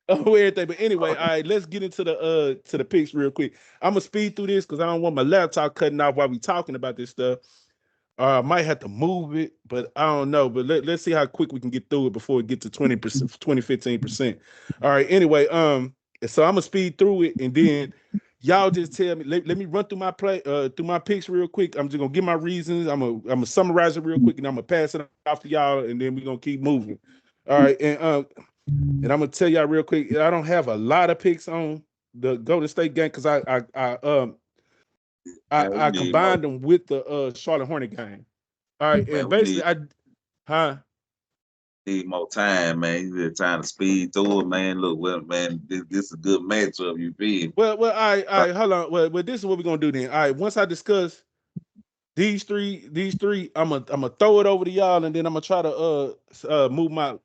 Oh, everything. But anyway, all right, let's get into the picks real quick. I'm gonna speed through this because I don't want my laptop cutting off while we talking about this stuff. I might have to move it, but I don't know. But let's see how quick we can get through it before we get to 20%, 15%. All right. Anyway, so I'm gonna speed through it and then y'all just tell me. Let me run through my through my picks real quick. I'm just gonna give my reasons. I'm gonna summarize it real quick and I'm gonna pass it off to y'all and then we're gonna keep moving. All right, and I'm gonna tell y'all real quick. I don't have a lot of picks on the Golden State game because Man, we I need more. combined them with the Charlotte Hornet game. All right, and Man, we basically huh? need more time, man. You need time to speed through it, man. Look, well, man, this is a good matchup. You feel? Well, all right, hold on. Well, this is what we're gonna do then. All right, once I discuss these three, I'm gonna throw it over to y'all, and then I'm gonna try to move my.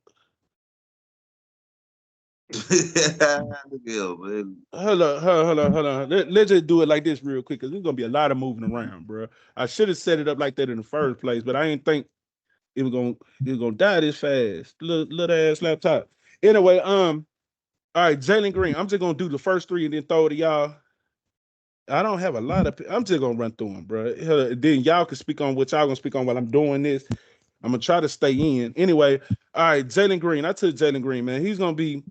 Yeah, man. Hold on. Let's just do it like this real quick because there's gonna be a lot of moving around, bro. I should have set it up like that in the first place, but I didn't think it was gonna die this fast. Little ass laptop. Anyway, all right, Jalen Green. I'm just gonna do the first three and then throw it to y'all. I don't have a lot of. I'm just gonna run through them, bro. Then y'all can speak on what y'all gonna speak on while I'm doing this. I'm gonna try to stay in. Anyway, all right, Jalen Green. I took Jalen Green, man. He's gonna be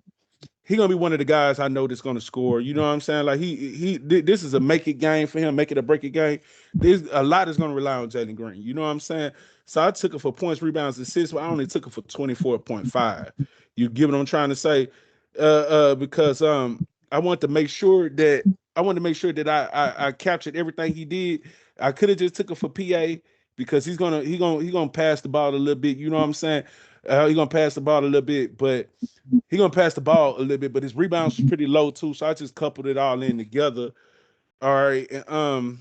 one of the guys I know that's gonna score. You know what I'm saying? Like this is a make it game for him, make it or break it game. There's a lot is gonna rely on Jalen Green. You know what I'm saying? So I took it for points, rebounds, assists, but I only took it for 24.5. You get what I'm trying to say? Because I want to make sure that I captured everything he did. I could have just took it for PA because he's gonna pass the ball a little bit. You know what I'm saying? He's gonna pass the ball a little bit, but he gonna pass the ball a little bit, but his rebounds was pretty low too. So I just coupled it all in together. All right, and,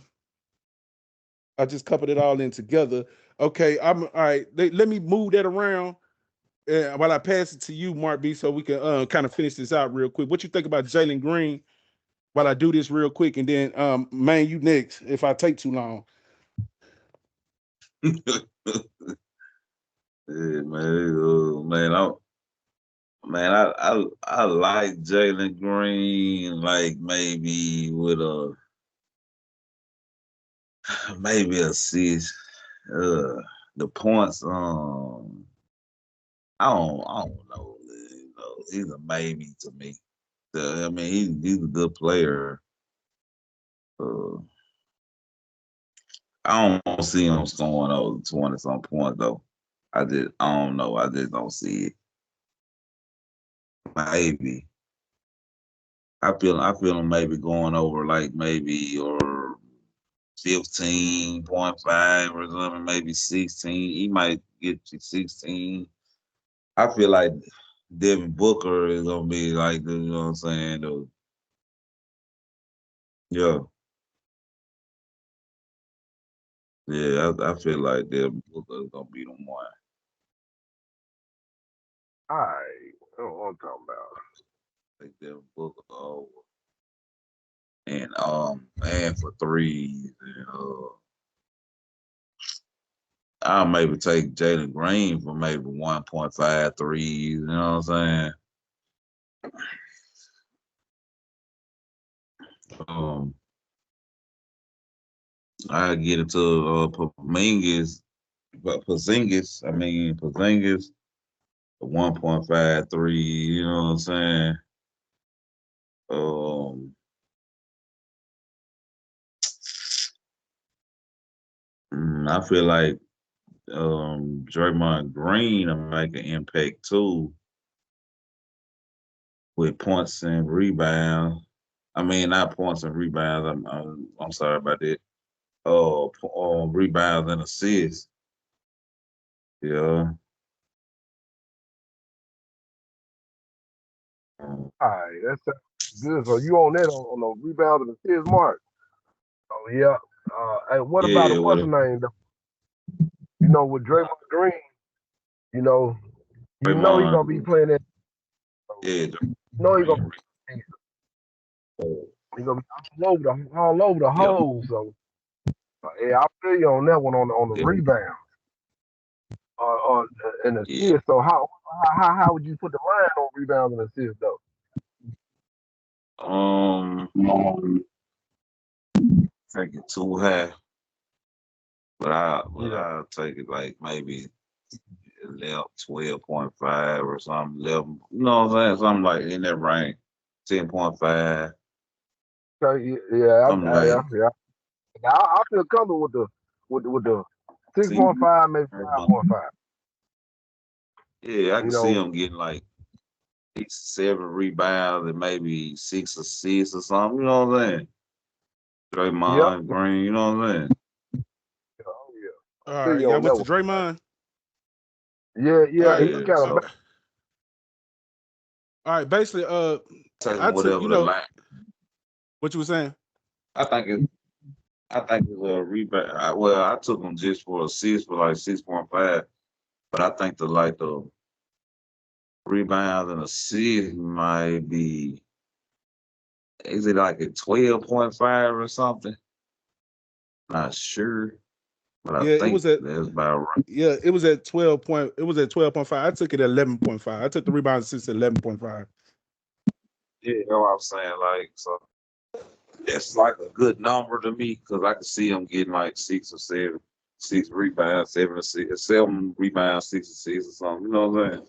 I just coupled it all in together. Okay, I'm all right. Let me move that around while I pass it to you, Mark B, so we can kind of finish this out real quick. What you think about Jalen Green? While I do this real quick, and then man, you next. If I take too long, Yeah, man, I like Jalen Green, like maybe a six. Uh, the points, I don't know. You know, he's a maybe to me. I mean, he's a good player. Uh, I don't see him scoring over 20 some points though. I don't know. I just don't see it. Maybe. I feel him maybe going over like maybe or 15.5 or something, maybe 16. He might get you 16. I feel like Devin Booker is gonna be like you know what I'm saying? Yeah, yeah. I feel like Devin Booker is gonna be the one. All right. That's what I'm talking about. Like Devin Booker over and for threes and I'll maybe take Jalen Green for maybe 1.5 threes. You know what I'm saying? I get it to Porzingis, but Porzingis, 1.53. You know what I'm saying? Um, I feel like Draymond Green will make an impact too with points and rebounds. I mean, not points and rebounds. I'm sorry about that. Rebounds and assists. Yeah. Um, All right. That's Good. So you on that on the rebound and assist mark. Oh yeah. Hey, what about Yeah, what's with the name? You know, with Draymond Green, you know, he Draymond, gonna be playing that. yeah, You know he gonna Green. he gonna be all over the Yeah, hole. So yeah, I feel you on that one on the yeah, rebound and yeah. assist. So how would you put the line on rebounds and assists though? Um, take it too high, but Yeah. I'll take it like maybe 12.5 or something, 11. You know what I'm saying? Something like in that range, 10.5, Okay. Yeah. something like. Yeah. I feel comfortable with the See, 6.5, maybe 5.5. yeah, I can You see know. him getting like 6, 7 rebounds and maybe 6 assists or something. You know what I'm saying? Yep. Draymond Green. You know what I'm saying? Oh yeah. All I feel right, you y'all on went that to one. Draymond. Yeah. All right, He Yeah. kind of So all right. Basically, taking I took, whatever the line. what you were saying. I think it. I think it's a rebound. Well, I took him just for assists for like 6.5, but I think the rebound and assist might be. Is it like a 12.5 or something? Not sure, but I Yeah, it think was at that's about right. yeah, it was at 12 point. It was at 12.5. I took it at 11.5. I took the rebound assist at 11.5. Yeah, you know what I'm saying? Like, so it's like a good number to me because I can see him getting like 6 or 7, 6 rebounds, 7 assists, 7 rebounds, 6 assists or something. You know what I'm saying?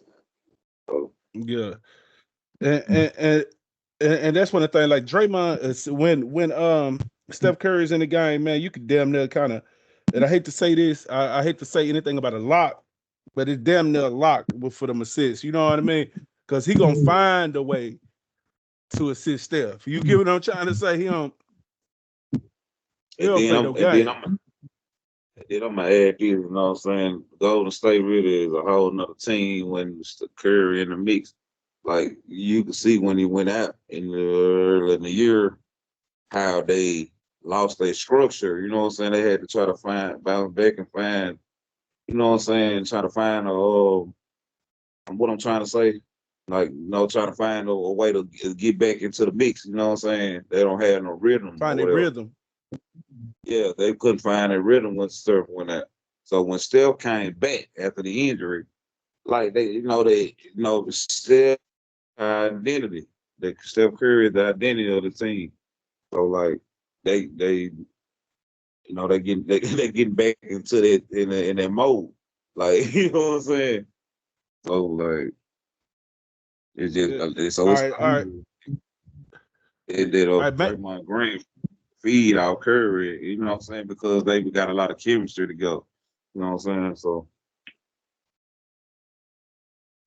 So, Yeah, and and and, and that's one of the things. Like Draymond, is when Steph Curry's in the game, man, you could damn near kind of. And I hate to say this, I hate to say anything about a lock, but it's damn near a lock for them assists. You know what I mean? Because he gonna find a way to assist Steph. You get what I'm trying to say? He and don't then play I'm no and then game. I'm and then I'm gonna add this. You know what I'm saying? Golden State really is a whole nother team when it's the Curry in the mix. Like you can see when he went out in the early in the year how they lost their structure. You know what I'm saying? They had to try to bounce back and find. You know what I'm saying? Try to find what I'm trying to say. Like, trying to find a way to get back into the mix. You know what I'm saying? They don't have no rhythm or Find a whatever. rhythm. Yeah, they couldn't find a rhythm when Steph went out. So when Steph came back after the injury, like Steph identity. The Steph Curry is the identity of the team. So like they they getting back into that in that mode. Like you know what I'm saying? So like it's just Yeah. so All it's right, all right, cool. It did all right, man. Draymond Green feed out Curry, you know what I'm saying? Because they got a lot of chemistry together. You know what I'm saying? So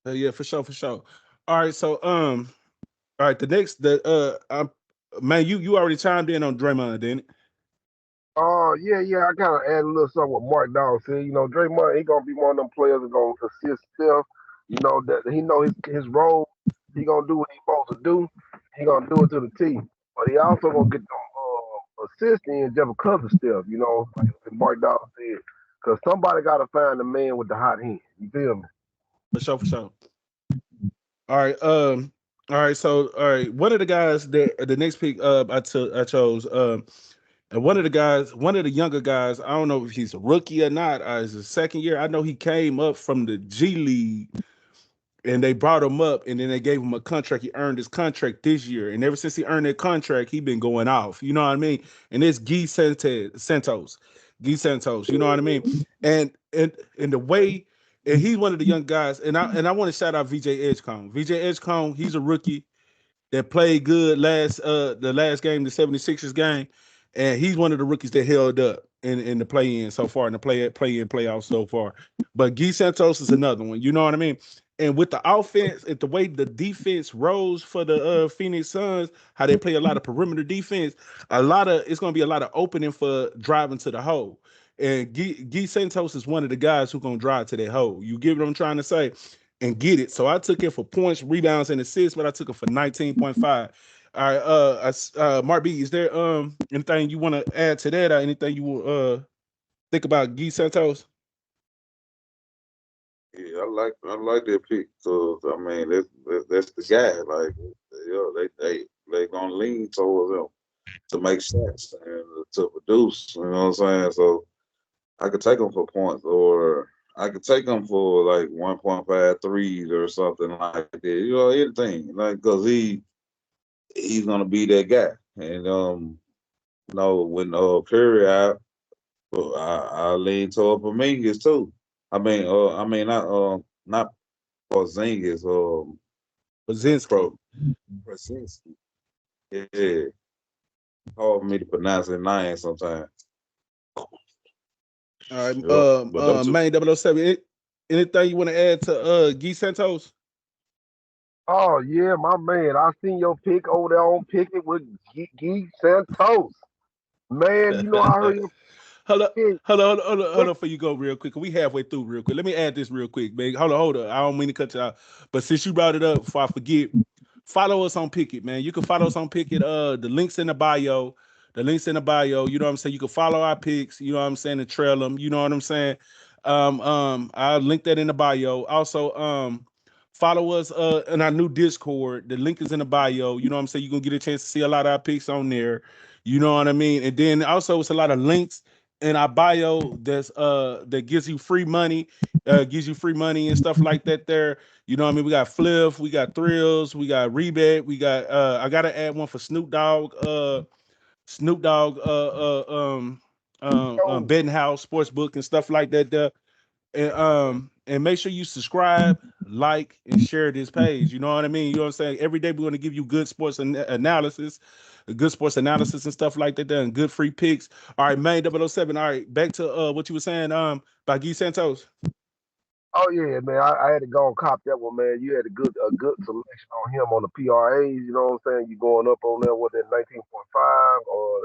Yeah, for sure, for sure. All right, so all right, man, you already chimed in on Draymond, didn't it? Yeah. I kind of add a little something what Mark Dawg said. You know, Draymond, he gonna be one of them players that gonna assist Steph. You know that he know his role. He gonna do what he supposed to do. He gonna do it to the team. But he also gonna get them assists in just because of Steph. You know, like Mark Dawg said, because somebody gotta find the man with the hot hand. You feel me? For sure, for sure. All right, all right, so all right, one of the guys that the next pick I chose and one of the younger guys, I don't know if he's a rookie or not, it's his second year. I know he came up from the G League and they brought him up and then they gave him a contract. He earned his contract this year. And ever since he earned that contract, he been going off. You know what I mean? And it's Santos. Guy Santos, you know what I mean? And the way and he's one of the young guys. And I want to shout out VJ Edgecombe. VJ Edgecombe, he's a rookie that played good the last game, the 76ers game. And he's one of the rookies that held up in the play-in so far, in the play-in playoffs so far. But Guy Santos is another one. You know what I mean? And with the offense, the way the defense rose for the Phoenix Suns, how they play a lot of perimeter defense, it's gonna be a lot of opening for driving to the hole. And Guy Santos is one of the guys who's gonna drive to that hole. You get what I'm trying to say? And get it. So I took it for points, rebounds, and assists, but I took it for 19.5. All right, Mark B, is there anything you want to add to that, or anything you will think about Guy Santos? Yeah, I like that pick because I mean that's the guy. Like, they gonna lean towards him to make shots and to produce. You know what I'm saying? So I could take him for points, or I could take him for like 1.5 threes or something like that. You know, anything like because he's gonna be that guy. And when Curry out, well, I lean toward Pomingas too. Not Porzingis, Bazinski. Pro Krasinski. Yeah, hard for me to pronounce his name sometimes. All right, Yeah, but them two. Main 007. Anything you want to add to Guy Santos? Oh yeah, my man. I seen your pick over there on Picket with Geek Santos. Man, you know I heard your Hold up, pick. hold up, before you go real quick. We halfway through real quick. Let me add this real quick, man. Hold up. I don't mean to cut you out, but since you brought it up, before I forget, follow us on Picket, man. You can follow us on Picket. The links in the bio. The links in the bio. You know what I'm saying? You can follow our picks. You know what I'm saying? And trail them. You know what I'm saying? I'll link that in the bio. Also, follow us in our new Discord. The link is in the bio. You know what I'm saying? You're gonna get a chance to see a lot of our picks on there. You know what I mean? And then also it's a lot of links in our bio that gives you free money and stuff like that there. You know what I mean? We got Fliff, we got Thrills, we got Rebate, we got I gotta add one for Snoop Dogg Oh, betting house, sports book and stuff like that there. And make sure you subscribe, like, and share this page. You know what I mean? You know what I'm saying? Every day we're gonna give you good sports analysis, good sports analysis and stuff like that there, and good free picks. All right, main 007. All right, back to what you were saying by Guy Santos. oh yeah, man. I had to go and cop that one, man. You had a good selection on him on the PRAs. You know what I'm saying? You going up on there with that 19.5, or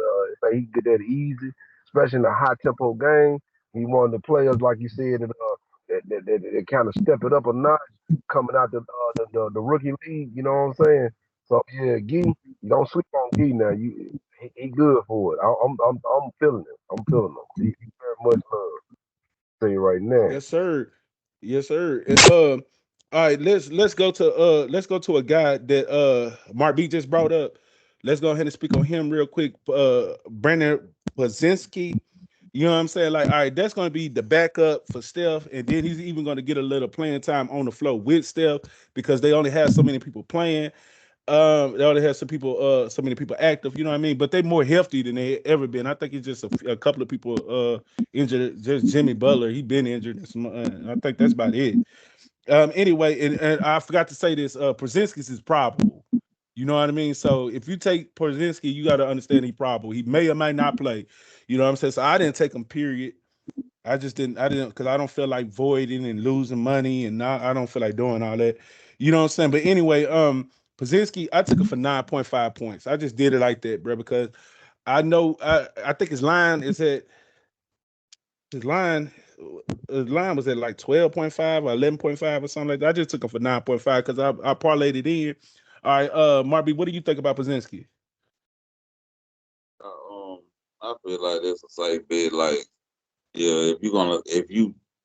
say he get that easy, especially in a high tempo game. He one of the players, like you said, that kind of step it up a notch coming out the rookie league. You know what I'm saying? So yeah, Gee, don't sleep on Gee now. He good for it. I'm feeling it. I'm feeling him. He very much love. Say it right now. Yes, sir. Yes, sir. All right, let's go to a guy that Mark B just brought up. Let's go ahead and speak on him real quick. Brandon Bazinski. You know what I'm saying? Like, all right, that's going to be the backup for Steph, and then he's even going to get a little playing time on the floor with Steph because they only have so many people playing. They only have so many people active. You know what I mean? But they're more healthy than they ever been. I think it's just a couple of people injured. Just Jimmy Butler, he been injured. I think that's about it. Anyway, and I forgot to say this. Porzingis is probable. You know what I mean? So if you take Porzingis, you got to understand he's probable. He may or may not play. You know what I'm saying? So I didn't take him. Period. I didn't because I don't feel like voiding and losing money, and I don't feel like doing all that. You know what I'm saying? But anyway, Pazinski, I took it for 9.5 points. I just did it like that, bro, because I think his line his line was at like 12.5 or 11.5 or something like that. I just took him for 9.5 because I parlayed it in. All right, Marby, what do you think about Pazinski? I feel like that's a safe bet. Like, yeah, if you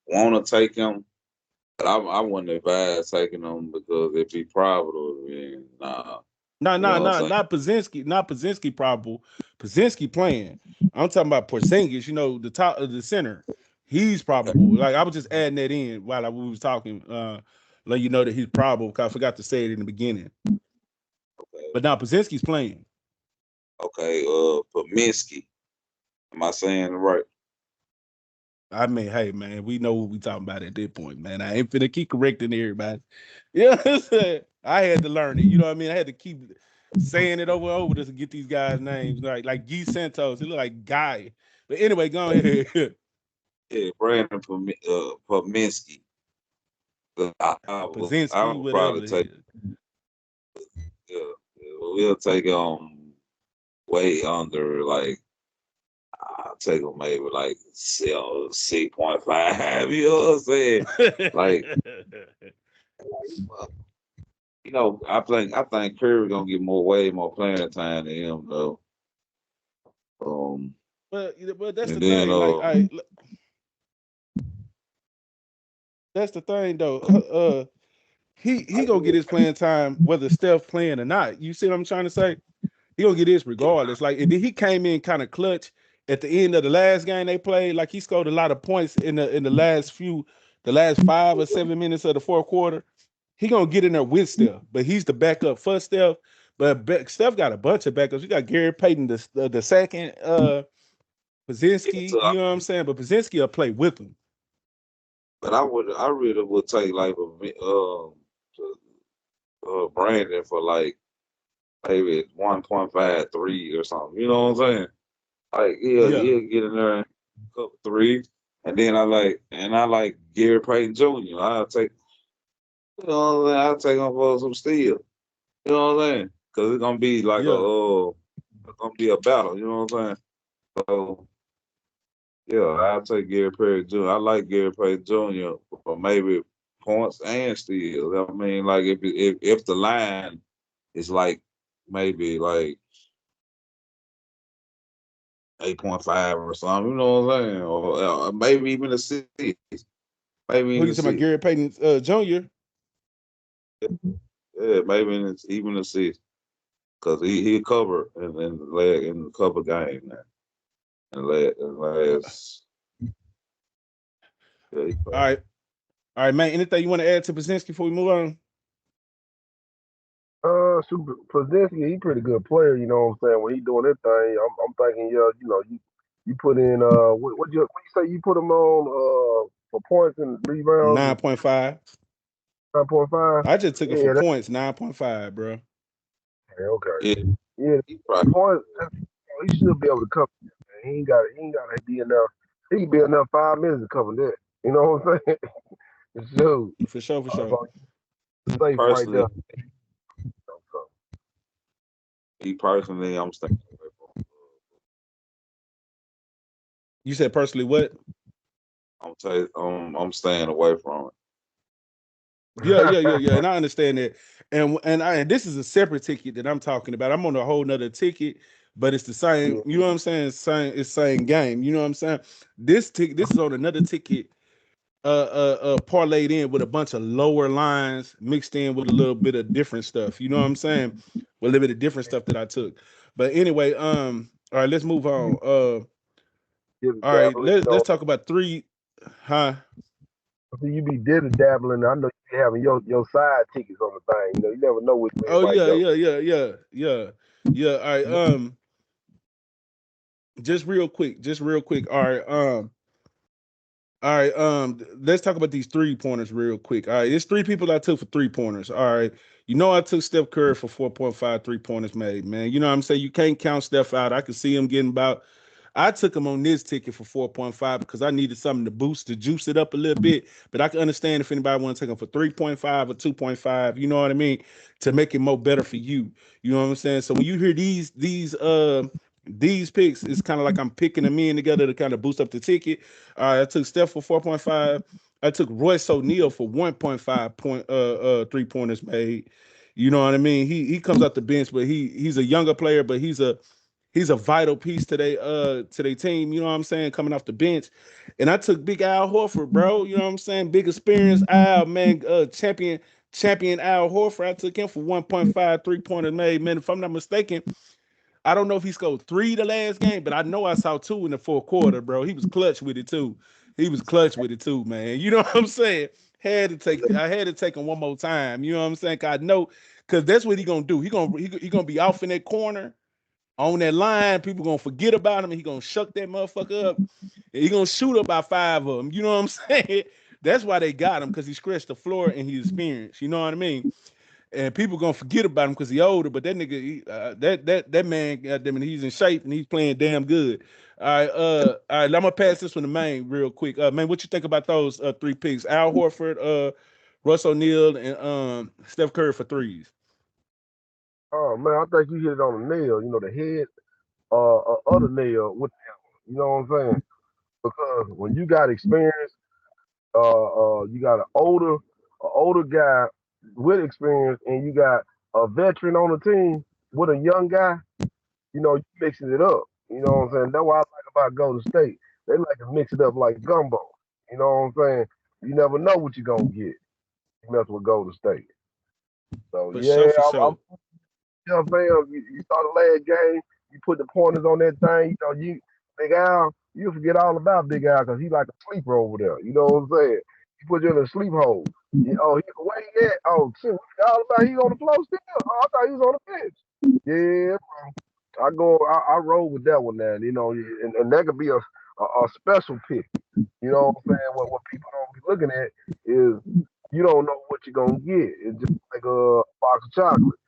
wanna take him, but I wouldn't advise taking him because if he profitable, then nah. No, You know no, what I'm no, saying? not Pazinski probable. Pazinski playing. I'm talking about Porzingis, the top of the center. He's probable. Like I was just adding that in while we was talking. Let you know that he's probable because I forgot to say it in the beginning. Okay, But now Pazinski's playing. okay. Pominski. Am I saying it right? I mean, hey man, we know what we talking about at this point, man. I ain't finna keep correcting everybody. You know what I'm saying? I had to learn it. You know what I mean? I had to keep saying it over and over to get these guys' names. Like Guy Santos. It look like Guy. But anyway, go ahead. Yeah, Brandon Pominski. I Pazinski, would whatever probably the take. hell. Yeah, yeah, we'll take way under like I'll take him maybe like 6.5. You know what I'm saying? Like I think Curry gonna get way more playing time than him though. Um, but that's the and then thing. Like, that's the thing though. He gonna get his playing time whether Steph playing or not. You see what I'm trying to say? He gonna get his regardless. Like, and then he came in kind of clutch at the end of the last game they played. Like, he scored a lot of points in the last 5 or 7 minutes of the fourth quarter. He gonna get in there with Steph, but he's the backup for Steph. But Steph got a bunch of backups. You got Gary Payton the second, yeah, Pazinski. so You know what I'm saying? But Pazinski will play with him. but I really would take like Brandon for like maybe 1.53 or something. You know what I'm saying? Like Yeah, he'll get in there and cook three, and then I like Gary Payton Jr. I'll take I'll take him for some steal. You know what I'm saying? Because it's gonna be like yeah. it's gonna be a battle. You know what I'm saying? So yeah, I'll take Gary Payton Jr. I like Gary Payton Jr. for maybe points and steals. I mean, like if the line is like maybe like 8.5 or something, you know what I'm saying? Or maybe even a six. Maybe Who even you a talking about? six. Gary Payton Jr. Yeah, maybe even a six. Because he covered in the cover game now. And last yeah, he All covered. right, all right, man. Anything you want to add to Pazinski before we move on? Super Plazinski, he pretty good player. You know what I'm saying? When he doing that thing, I'm thinking, yeah, you put in what you say you put him on for points and rebounds and 9.5. 9.5. I just took it for Yeah, points. 9.5, bro. okay. Yeah, Yeah, he probably points. He should be able to cover. That. He ain't got to be enough. He can be enough 5 minutes to cover that. You know what I'm saying? Shoot, For sure, for sure. so safe right personally there. So, he personally I'm staying away from. You said personally what? I'm staying away from it. Yeah. And I understand that. And this is a separate ticket that I'm talking about. I'm on a whole nother ticket, but it's the same. yeah, You know what I'm saying? It's same game. You know what I'm saying? This is on another ticket. Parlayed in with a bunch of lower lines mixed in with a little bit of different stuff. You know what I'm saying? With a little bit of different stuff that I took. But anyway, all right, let's move on. dibble All right, dabbling. let's talk about three. Huh? So you be dibble dabbling. I know you be having your side tickets on the thing. You never know which way it Oh might go. yeah. All right. Just real quick. All right. Let's talk about these 3 pointers real quick. All right, it's three people I took for 3 pointers. All right. You know I took Steph Curry for 4.5 3 pointers made, man. You know what I'm saying? You can't count Steph out. I could see him getting about. I took him on this ticket for 4.5 because I needed something to boost to juice it up a little bit. But I can understand if anybody want to take him for 3.5 or 2.5, you know what I mean? To make it more better for you. You know what I'm saying? So when you hear these picks, it's kind of like I'm picking them in together to kind of boost up the ticket. I took Steph for 4.5. I took Royce O'Neal for 1.5 3 pointers made. You know what I mean? He comes out the bench, but he's a younger player, but he's a vital piece to their team. You know what I'm saying? Coming off the bench, and I took Big Al Horford, bro. You know what I'm saying? Big experience, Al man, champion Al Horford. I took him for 1.5 3 pointers made. Man, if I'm not mistaken, I don't know if he scored three the last game, but I know I saw two in the fourth quarter, bro. He was clutch with it too. He was clutch with it too, man. You know what I'm saying? I had to take him one more time. You know what I'm saying? 'Cause I know, cause that's what he gonna do. He gonna be off in that corner on that line. People gonna forget about him, and he gonna shuck that motherfucker up. And he gonna shoot up by five of them. You know what I'm saying? That's why they got him, because he scratched the floor and he's experienced. You know what I mean? And people gonna forget about him because he older, but that nigga, that man, goddamn it, he's in shape and he's playing damn good. All right, I'm gonna pass this one to Maine real quick. Man, what you think about those three picks? Al Horford, Russ O'Neal, and Steph Curry for threes. Oh man, I think you hit it on the nail. The head other nail with that one. You know what I'm saying? Because when you got experience, you got an older guy. with experience, and you got a veteran on the team with a young guy, you mixing it up. You know what I'm saying? That's what I like about Golden State. They like to mix it up like gumbo. You know what I'm saying? You never know what you're gonna get. You mess with Golden State. So For yeah, sure, for I'm sure. fam. You saw the last game. You put the pointers on that thing. You Big Al. You forget all about Big Al because he like a sleeper over there. You know what I'm saying? He put you in a sleep hole. Where he at? Oh, shit, we forgot all about he on the floor still. Oh, I thought he was on the bench. Yeah, I roll with that one now. And that could be a special pick. You know what I'm saying? What people don't be looking at is you don't know what you're gonna get. It's just like a box of chocolate.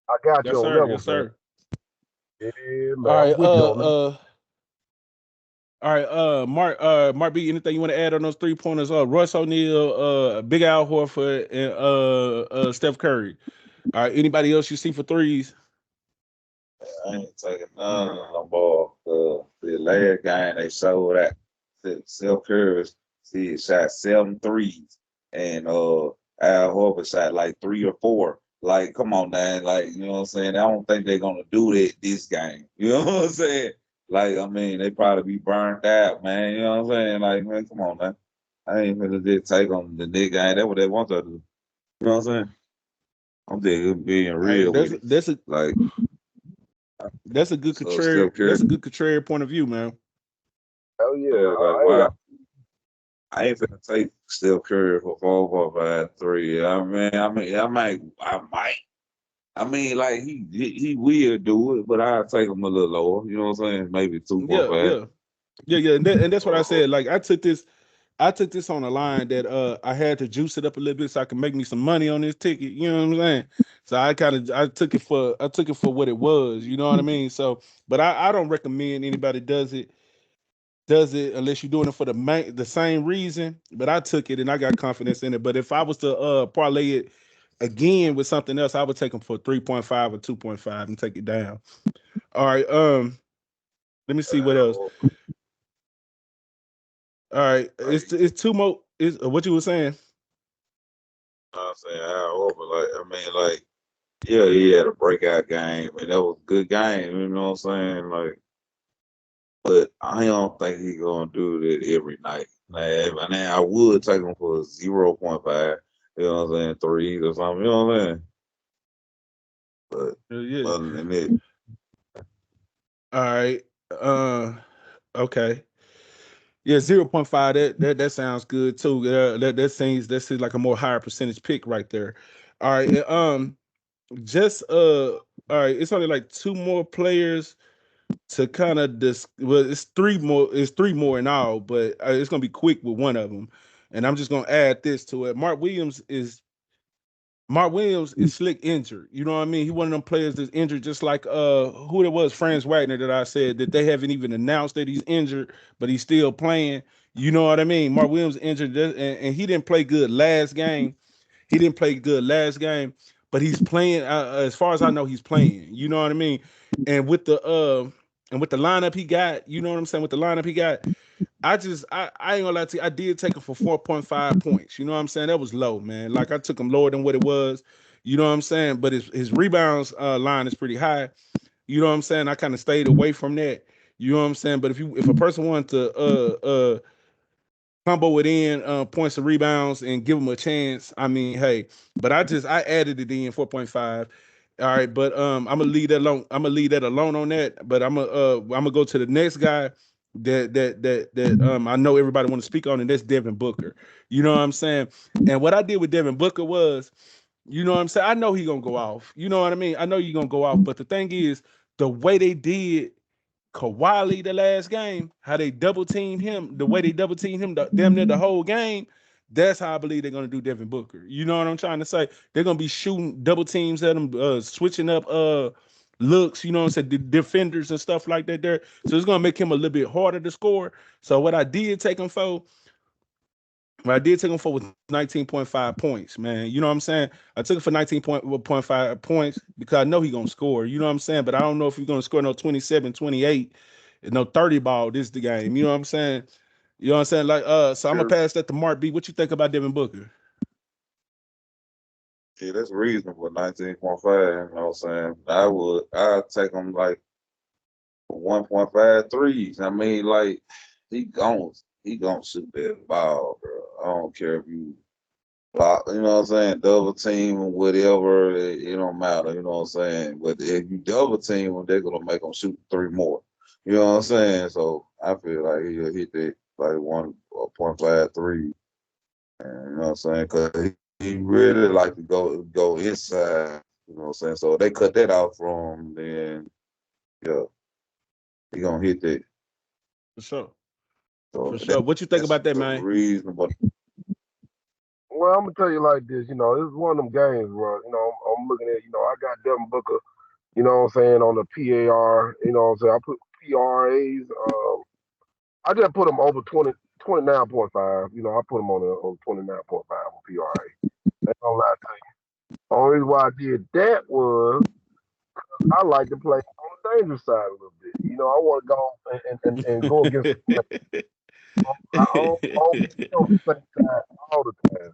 I got Yes, you on sir. that Yes, one, fam. sir. Yeah, All man, I'm right. with you on that. All right. Mark B, anything you want to add on those 3 pointers? Russ O'Neal, Big Al Horford, and Steph Curry. All right. Anybody else you see for threes? I ain't taking none of them ball. The last game they showed that Steph Curry he shot 7 threes, and Al Horford shot like 3 or 4. Like, come on, man. Like, you know what I'm saying? I don't think they're gonna do that this game. You know what I'm saying? Like, I mean, they probably be burnt out, man. You know what I'm saying? Like, man, come on, man. I ain't gonna just take on the nigga game. That's what they want to do. You know what I'm saying? I'm just being All right. real with it. Like, That's a good so contrarian. Steph Curry, That's a good contrarian point of view, man. Hell yeah. like, Hey, wow. I ain't finna take Steph Curry for 4, 4, 5, 3. I might. I mean, like he will do it, but I'll take him a little lower. You know what I'm saying? Maybe two, four, Yeah, five. yeah, yeah. And that's what I Uh, said. Like I took this on a line that I had to juice it up a little bit so I could make me some money on this ticket. You know what I'm saying? So I took it for what it was. You know what I mean? So, but I don't recommend anybody does it unless you're doing it for the same reason. But I took it and I got confidence in it. But if I was to parlay it again with something else, I would take them for 3.5 or 2.5 and take it down. All right. Let me see what else. All right. like, It's two more. Is what you were saying? I'm saying, like, I mean, like, yeah, he had a breakout game, and that was a good game. You know what I'm saying? Like, but I don't think he gonna do that every night. Like, and then I would take him for 0.5. You know what I'm saying? Threes or something. You know what I'm saying? But Yeah. other than that, All right. Okay. Yeah, 0.5. That sounds good too. That seems like a more higher percentage pick right there. All right. Just all right, it's only like two more players to kind of well, it's three more in all, but it's gonna be quick with one of them. And I'm just gonna add this to it. Mark Williams is slick injured. You know what I mean? He one of them players that's injured, just like who it was, Franz Wagner, that I said that they haven't even announced that he's injured, but he's still playing. You know what I mean? Mark Williams injured, and he didn't play good last game. He didn't play good last game, but he's playing. As far as I know, he's playing. You know what I mean? And with the lineup he got, you know what I'm saying? With the lineup he got, I ain't gonna lie to you. I did take him for 4.5 points. You know what I'm saying? That was low, man. Like I took him lower than what it was. You know what I'm saying? But his rebounds line is pretty high. You know what I'm saying? I kind of stayed away from that. You know what I'm saying? But if a person wanted to combo it in points and rebounds and give him a chance, I mean, hey. But I added it in 4.5. All right, but I'm gonna leave that alone. I'm gonna leave that alone on that. But I'm gonna go to the next guy that I know everybody want to speak on, and that's Devin Booker. You know what I'm saying? And what I did with Devin Booker was, you know what I'm saying? I know he gonna go off. You know what I mean? I know you're gonna go off. But the thing is, the way they did Kawhi the last game, how they double teamed him, the way they double teamed him damn near the whole game, that's how I believe they're gonna do Devin Booker. You know what I'm trying to say? They're gonna be shooting double teams at him, switching up looks, you know what I'm saying, defenders and stuff like that there. So it's gonna make him a little bit harder to score. So what I did take him for was 19.5 points, man. You know what I'm saying? I took it for 19.5 points because I know he's going to score. You know what I'm saying? But I don't know if he's going to score no 27, 28, no 30 ball this the game. You know what I'm saying? You know what I'm saying? Like, so I'm going to pass that to Mark B. What you think about Devin Booker? Yeah, that's reasonable. 19.5. You know what I'm saying? I'd take them like 1.53s. I mean, like he gon' he gonna shoot that ball, bro. I don't care if you block, you know what I'm saying, double team or whatever. It don't matter. You know what I'm saying. But if you double team them, they're gonna make them shoot three more. You know what I'm saying. So I feel like he'll hit that like 1.53. And, you know what I'm saying? Because he really like to go inside. You know what I'm saying? So if they cut that out from, then yeah, he gonna hit that. For sure. For So sure. What you think that's about that, a man? reasonable. Well, I'm gonna tell you like this. This is one of them games where I'm looking at. I got Devin Booker. What I'm saying, on the PAR. What I'm saying, I put PRAs. I just put them over 29.5. I put them on 29.5 on PRA. That's gonna lie to you. Only reason why I did that was I like to play on the dangerous side a little bit. I want to go and go against the play. I don't be on the same side all the time.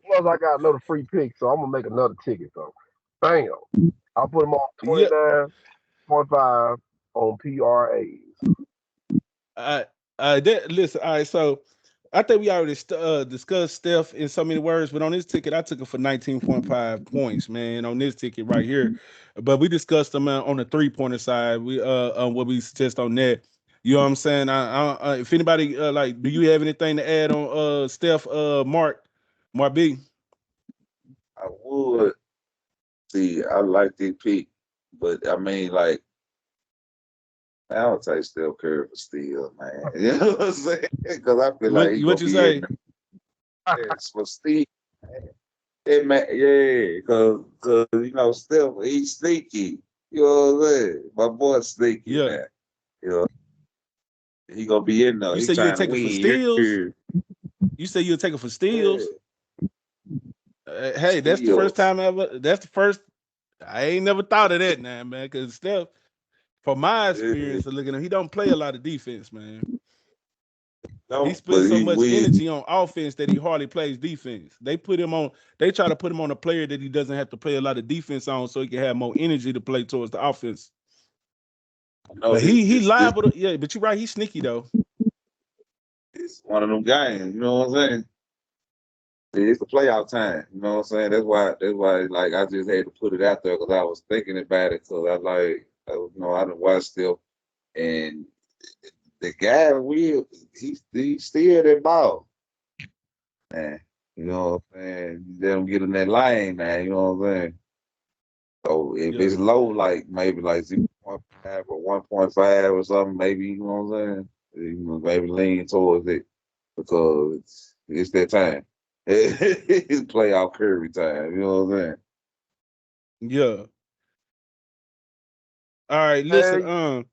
Plus, I got another free pick, so I'm gonna make another ticket. So, bam, I put them on Yeah. 29.5 on PRAs. Listen. All right. So I think we already discussed Steph in so many words, but on this ticket, I took it for 19.5 points, man. On this ticket right here, but we discussed them on the 3-pointer side. We on what we suggest on that. You know what I'm saying? If anybody like, do you have anything to add on Steph? Mark B. I would see. I like this pick, but I mean, like, I would take Steph Curry for steal, man. You know what I'm saying? Because I feel like he What gonna you be in say? there for steal. It man, yeah, cause Steph, he's sneaky. You know what I'm saying? My boy's sneaky, Yeah. man. You know, he gonna be in there. You He say you'll trying to take it for win. steals. You say you'll take it for Yeah, steals. Hey, that's the first steals. time ever. That's the first. I ain't never thought of that now, man. Because Steph, from my Yeah. experience of looking at him, he don't play a lot of defense, man. He No, spends but so he much win. energy on offense that he hardly plays defense. They try to put him on a player that he doesn't have to play a lot of defense on, so he can have more energy to play towards the offense. I know But this he this this liable to, yeah. But you're right, he's sneaky though. is one of them games. You know what I'm saying? It's the playoff time. You know what I'm saying? That's why like I just had to put it out there because I was thinking about it because I didn't watch still and the guy will he still that ball, man. You know what I'm saying? You let him get in that lane, man. You know what I'm saying? So if Yeah, it's low, like maybe like 0.5 or 1.5 or something, maybe you know what I'm saying? Maybe lean towards it because it's that time. It's playoff Curry time. You know what I'm saying? yeah. All right, listen. Hey,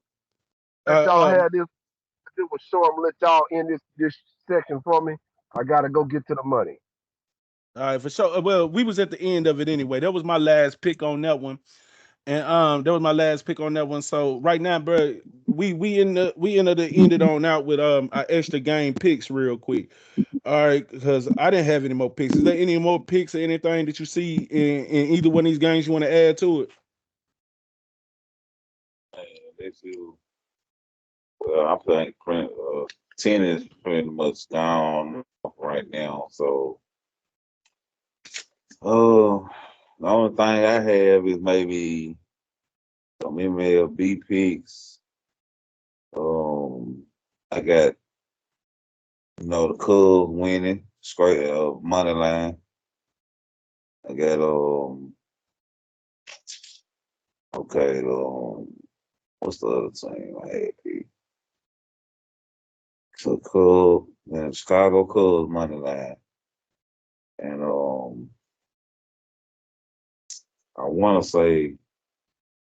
let y'all Uh, have this. This was short. I'm gonna let y'all end this section for me. I gotta go get to the money. all right, for sure. Well, we was at the end of it anyway. That was my last pick on that one. And that was my last pick on that one. So right now, bro, we ended the ended on out with our extra game picks real quick. All right, because I didn't have any more picks. Is there any more picks or anything that you see in either one of these games you want to add to it? Man, they feel well. I'm playing tennis pretty much gone right now. So, uh, the only thing I have is maybe some MLB picks. I got the Cubs winning straight money line. I got okay what's the other team I had? So Cubs and Chicago Cubs money line, and I want to say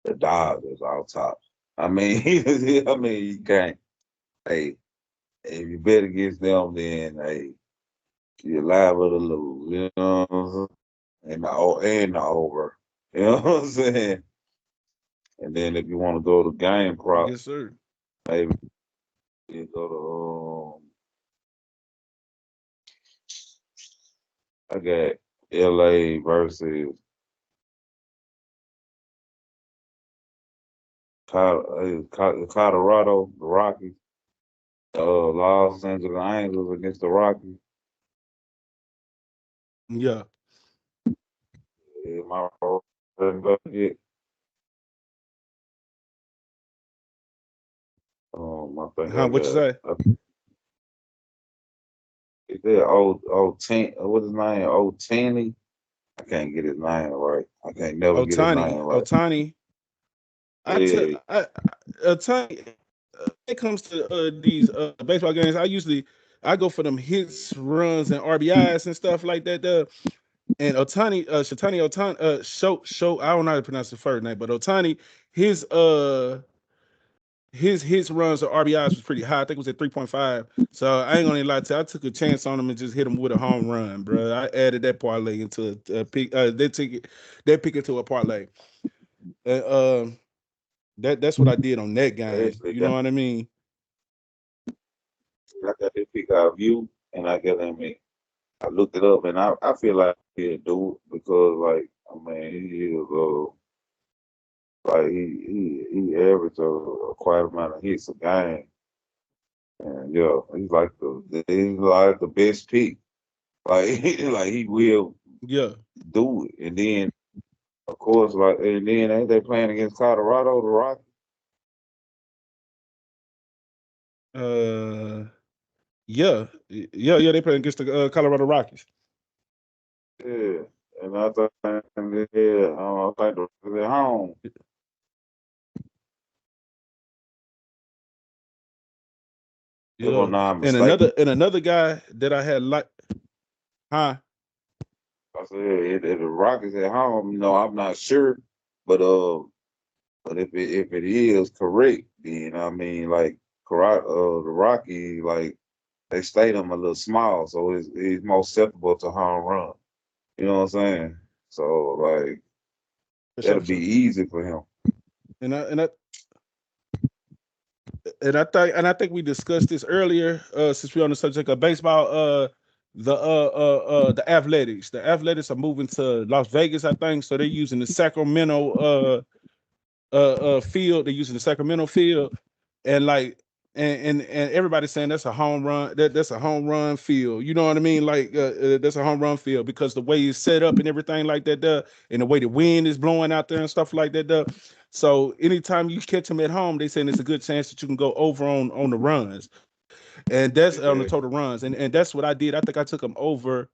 the Dodgers out top. I mean, I mean you can't. Hey, if you bet against them, then hey, you're liable to lose. You know what I'm saying? And the over. You know what I'm saying? And then if you want to go to game prop, Yes, sir. maybe you go to I got LA versus Colorado, the Rockies. Los Angeles Angels against the Rockies. Yeah. Yeah, my bucket. I think Huh? I What you got. say? Is that old ten? What's his name? Old Tanny. I can't get his name right. I can't never get his name Otani. right. Otani. Yeah, Otani. When it comes to these baseball games, I go for them hits, runs, and RBIs and stuff like that. And Otani, Shatani Otani, show I don't know how to pronounce the first name, but Otani, his uh his hits, runs, or RBIs was pretty high. I think it was at 3.5. So I ain't gonna lie to you. I took a chance on him and just hit him with a home run, bro. I added that parlay into a pick. That pick into a parlay. And that's what I did on that I game. actually You know got. what I mean? I got this pick out view, and I got him. I looked it up, and I feel like he'll do it because, like, I mean, he is like he averaged quite amount of hits a game, and yeah, he's like the best pick. Like like he will Yeah. do it, and then of course, like, and then ain't they playing against Colorado, the Rockies? Uh, yeah. They playing against the Colorado Rockies. Yeah, and I think yeah, I think the Rockies at home. If Yeah. I'm not And mistaken, another guy that I had like, huh? I said if the Rockets at home. I'm not sure, but but if it is correct, then I mean, like, the Rocky, like, they stadium a little small, so it's more susceptible to home run. You know what I'm saying? So, like, For sure, that'll for be sure. easy for him. And I and I and I think we discussed this earlier. Since we're on the subject of baseball, the Athletics. The Athletics are moving to Las Vegas, I think. So they're using the Sacramento field. They're using the Sacramento field, and like and everybody's saying that's a home run. That's a home run field. You know what I mean? Like that's a home run field because the way it's set up and everything like that, and the way the wind is blowing out there and stuff like that. So anytime you catch them at home, they saying it's a good chance that you can go over on the runs, and that's on the Yeah, total runs, and that's what I did. I think I took them over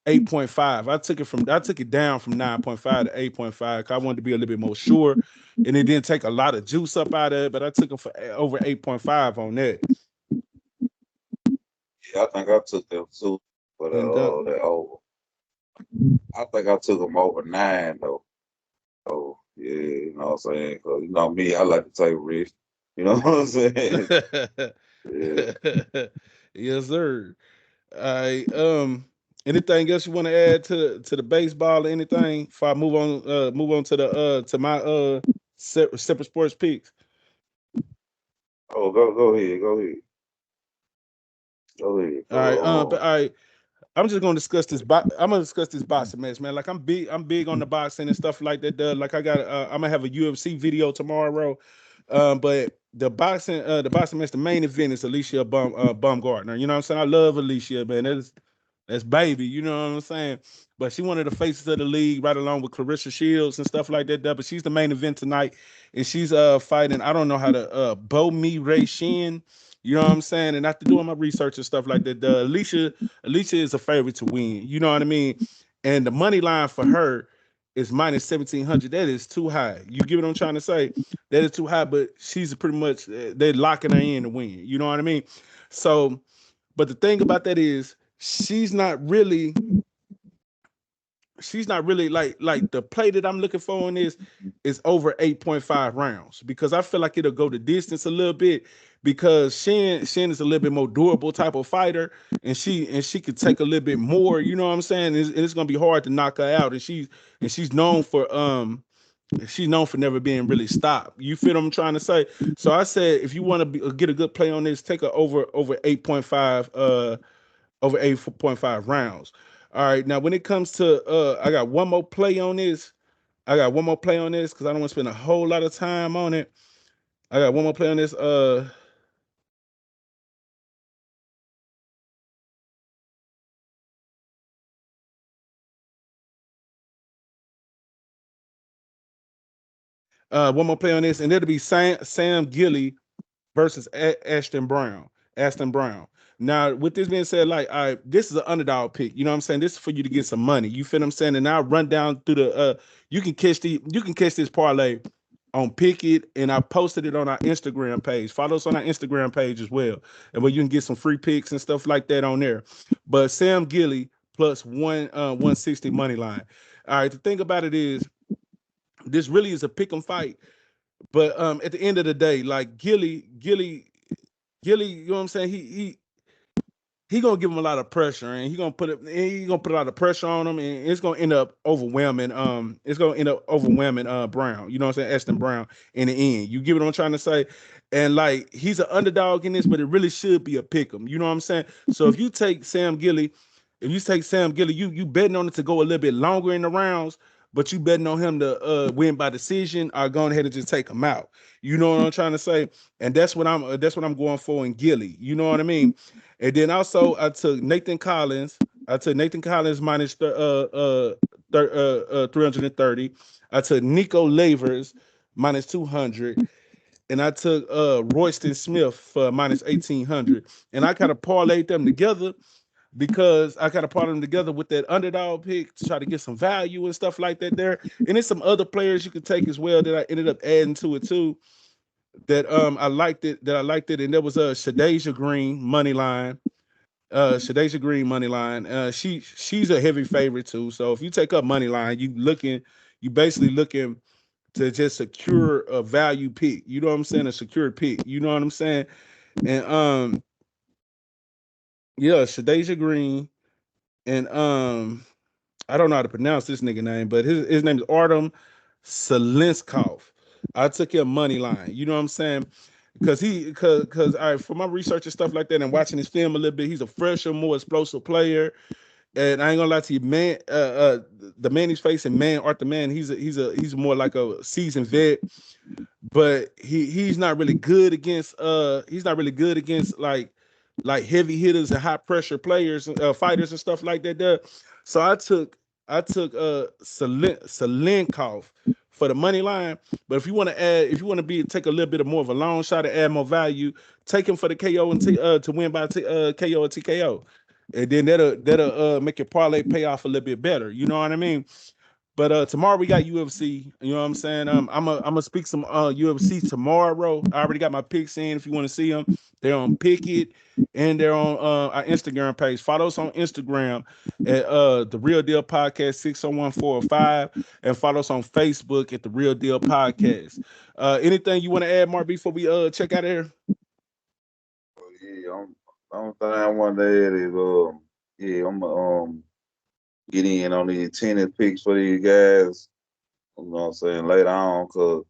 8.5. I took it down from 9.5 to 8.5 because I wanted to be a little bit more sure. And it didn't take a lot of juice up out of it, but I took them for over 8.5 on that. yeah, I think I took them too, but And that over. I think I took them over 9 though. So yeah, you know what I'm saying? 'Cause you know me, I like to take risks. You know what I'm saying? Yeah. yes, sir. I anything else you want to add to the baseball or anything before I move on to the to my separate sports picks. Oh, go ahead. All right, but So, all right, I'm just gonna discuss this. I'm gonna discuss this boxing match, man. Like I'm big on the boxing and stuff like that. Like I got, I'm gonna have a UFC video tomorrow. But the boxing match, the main event is Alicia Baumgartner. You know what I'm saying? I love Alicia, man. That's baby. You know what I'm saying? But she one of the faces of the league, right along with Clarissa Shields and stuff like that. But she's the main event tonight, and she's fighting. I don't know how to Bo Mi Ray Shin. You know what I'm saying? And after doing my research and stuff like that, Alicia is a favorite to win. You know what I mean? And the money line for her is minus 1,700. That is too high. You get what I'm trying to say? That is too high, but she's pretty much they're locking her in to win. You know what I mean? So, but the thing about that is she's not really like the play that I'm looking for on this is over 8.5 rounds because I feel like it'll go the distance a little bit because Shen is a little bit more durable type of fighter and she could take a little bit more, you know what I'm saying? It's gonna be hard to knock her out, and she's known for never being really stopped. You feel what I'm trying to say? So I said if you want to get a good play on this, take her over 8.5 over 8.5 rounds. All right, now when it comes to I got one more play on this. I got one more play on this because I don't want to spend a whole lot of time on it. I got one more play on this. One more play on this, and it'll be Sam Gilly versus Ashton Brown. Ashton Brown. Now, with this being said, like, this is an underdog pick. You know what I'm saying? This is for you to get some money. You feel what I'm saying? And I'll run down through the you can catch this parlay on Pickett, and I posted it on our Instagram page. Follow us on our Instagram page as well. And where you can get some free picks and stuff like that on there. But Sam Gilly plus 160 money line. All right, the thing about it is this really is a pick 'em fight. But at the end of the day, like Gilly, you know what I'm saying? He gonna give him a lot of pressure, and he gonna put a lot of pressure on him, and it's gonna end up overwhelming. Brown. You know what I'm saying? Ashton Brown in the end. You get what I'm trying to say? And like he's an underdog in this, but it really should be a pick 'em. You know what I'm saying? So if you take Sam Gilly, you betting on it to go a little bit longer in the rounds, but you betting on him to win by decision, or going ahead and just take him out. You know what I'm trying to say? And that's what I'm going for in Gilly. You know what I mean? And then also I took Nathan Collins. I took Nathan Collins minus 330. I took Nico Lavers minus 200. And I took Royston Smith for minus 1800. And I kind of parlayed them together because I kind of parlayed them together with that underdog pick to try to get some value and stuff like that there. And there's some other players you could take as well that I ended up adding to it too. That I liked it, and there was a Shadeja Green money line. Shadeja Green money line. She's a heavy favorite too. So if you take up money line, you basically looking to just secure a value pick. You know what I'm saying? A secure pick. You know what I'm saying? And yeah, Shadeja Green, and I don't know how to pronounce this nigga name, but his name is Artem Selinskov. I took him money line. You know what I'm saying? Because all right, for my research and stuff like that, and watching his film a little bit, he's a fresher, more explosive player. And I ain't gonna lie to you, man. The man he's facing, man, Arthur Man, he's more like a seasoned vet, but he's not really good against like heavy hitters and high pressure players, fighters and stuff like that there. So I took Selenkov for the money line. But if you want to be take a little bit of more of a long shot to add more value, take him for the KO and to win by KO or TKO. And then that'll make your parlay pay off a little bit better. You know what I mean? But tomorrow we got UFC. You know what I'm saying? I'm gonna speak some UFC tomorrow. I already got my picks in. If you want to see them, they're on Pickett and they're on our Instagram page. Follow us on Instagram at the Real Deal Podcast 601405, and follow us on Facebook at the Real Deal Podcast. Anything you want to add, Mark, before we check out of here? Yeah, the only thing I want to add is I'm get in on these tennis picks for these guys. You know what I'm saying, later on, cause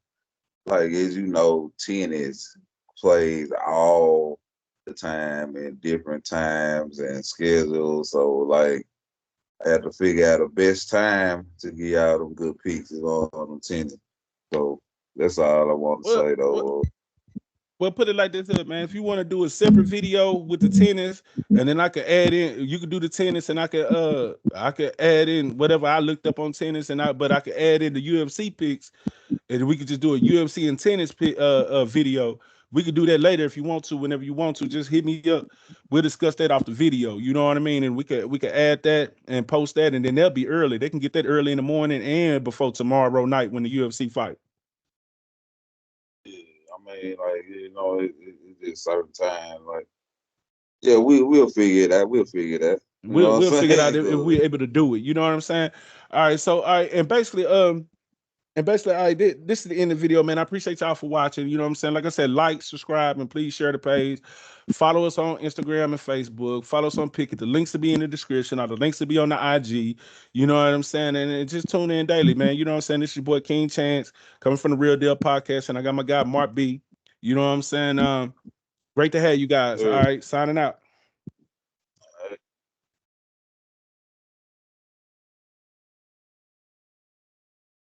like as you know, tennis plays all the time in different times and schedules. So like I had to figure out the best time to get out them good picks on them tennis. So that's all I want to say though. Well, put it like this, man. If you want to do a separate video with the tennis, and then I could add in, you could do the tennis, and I could add in whatever I looked up on tennis, but I could add in the UFC picks, and we could just do a UFC and tennis video. We could do that later if you want to, whenever you want to. Just hit me up. We'll discuss that off the video. You know what I mean? And we could add that and post that, and then they'll be early. They can get that early in the morning and before tomorrow night when the UFC fight. Yeah, I mean, like it's just certain time. Like, yeah, we'll figure it out. We'll figure it out. You know We'll what I'm figure it out saying? if we're able to do it. You know what I'm saying? All right. So all right, and basically, all right, this is the end of the video, man. I appreciate y'all for watching. You know what I'm saying? Like I said, like, subscribe, and please share the page. Follow us on Instagram and Facebook. Follow us on Pickett. The links will be in the description, or the links will be on the IG. You know what I'm saying? And just tune in daily, man. You know what I'm saying? This is your boy King Chance coming from the Real Deal Podcast, and I got my guy Mark B. You know what I'm saying? Great to have you guys. All right, signing out.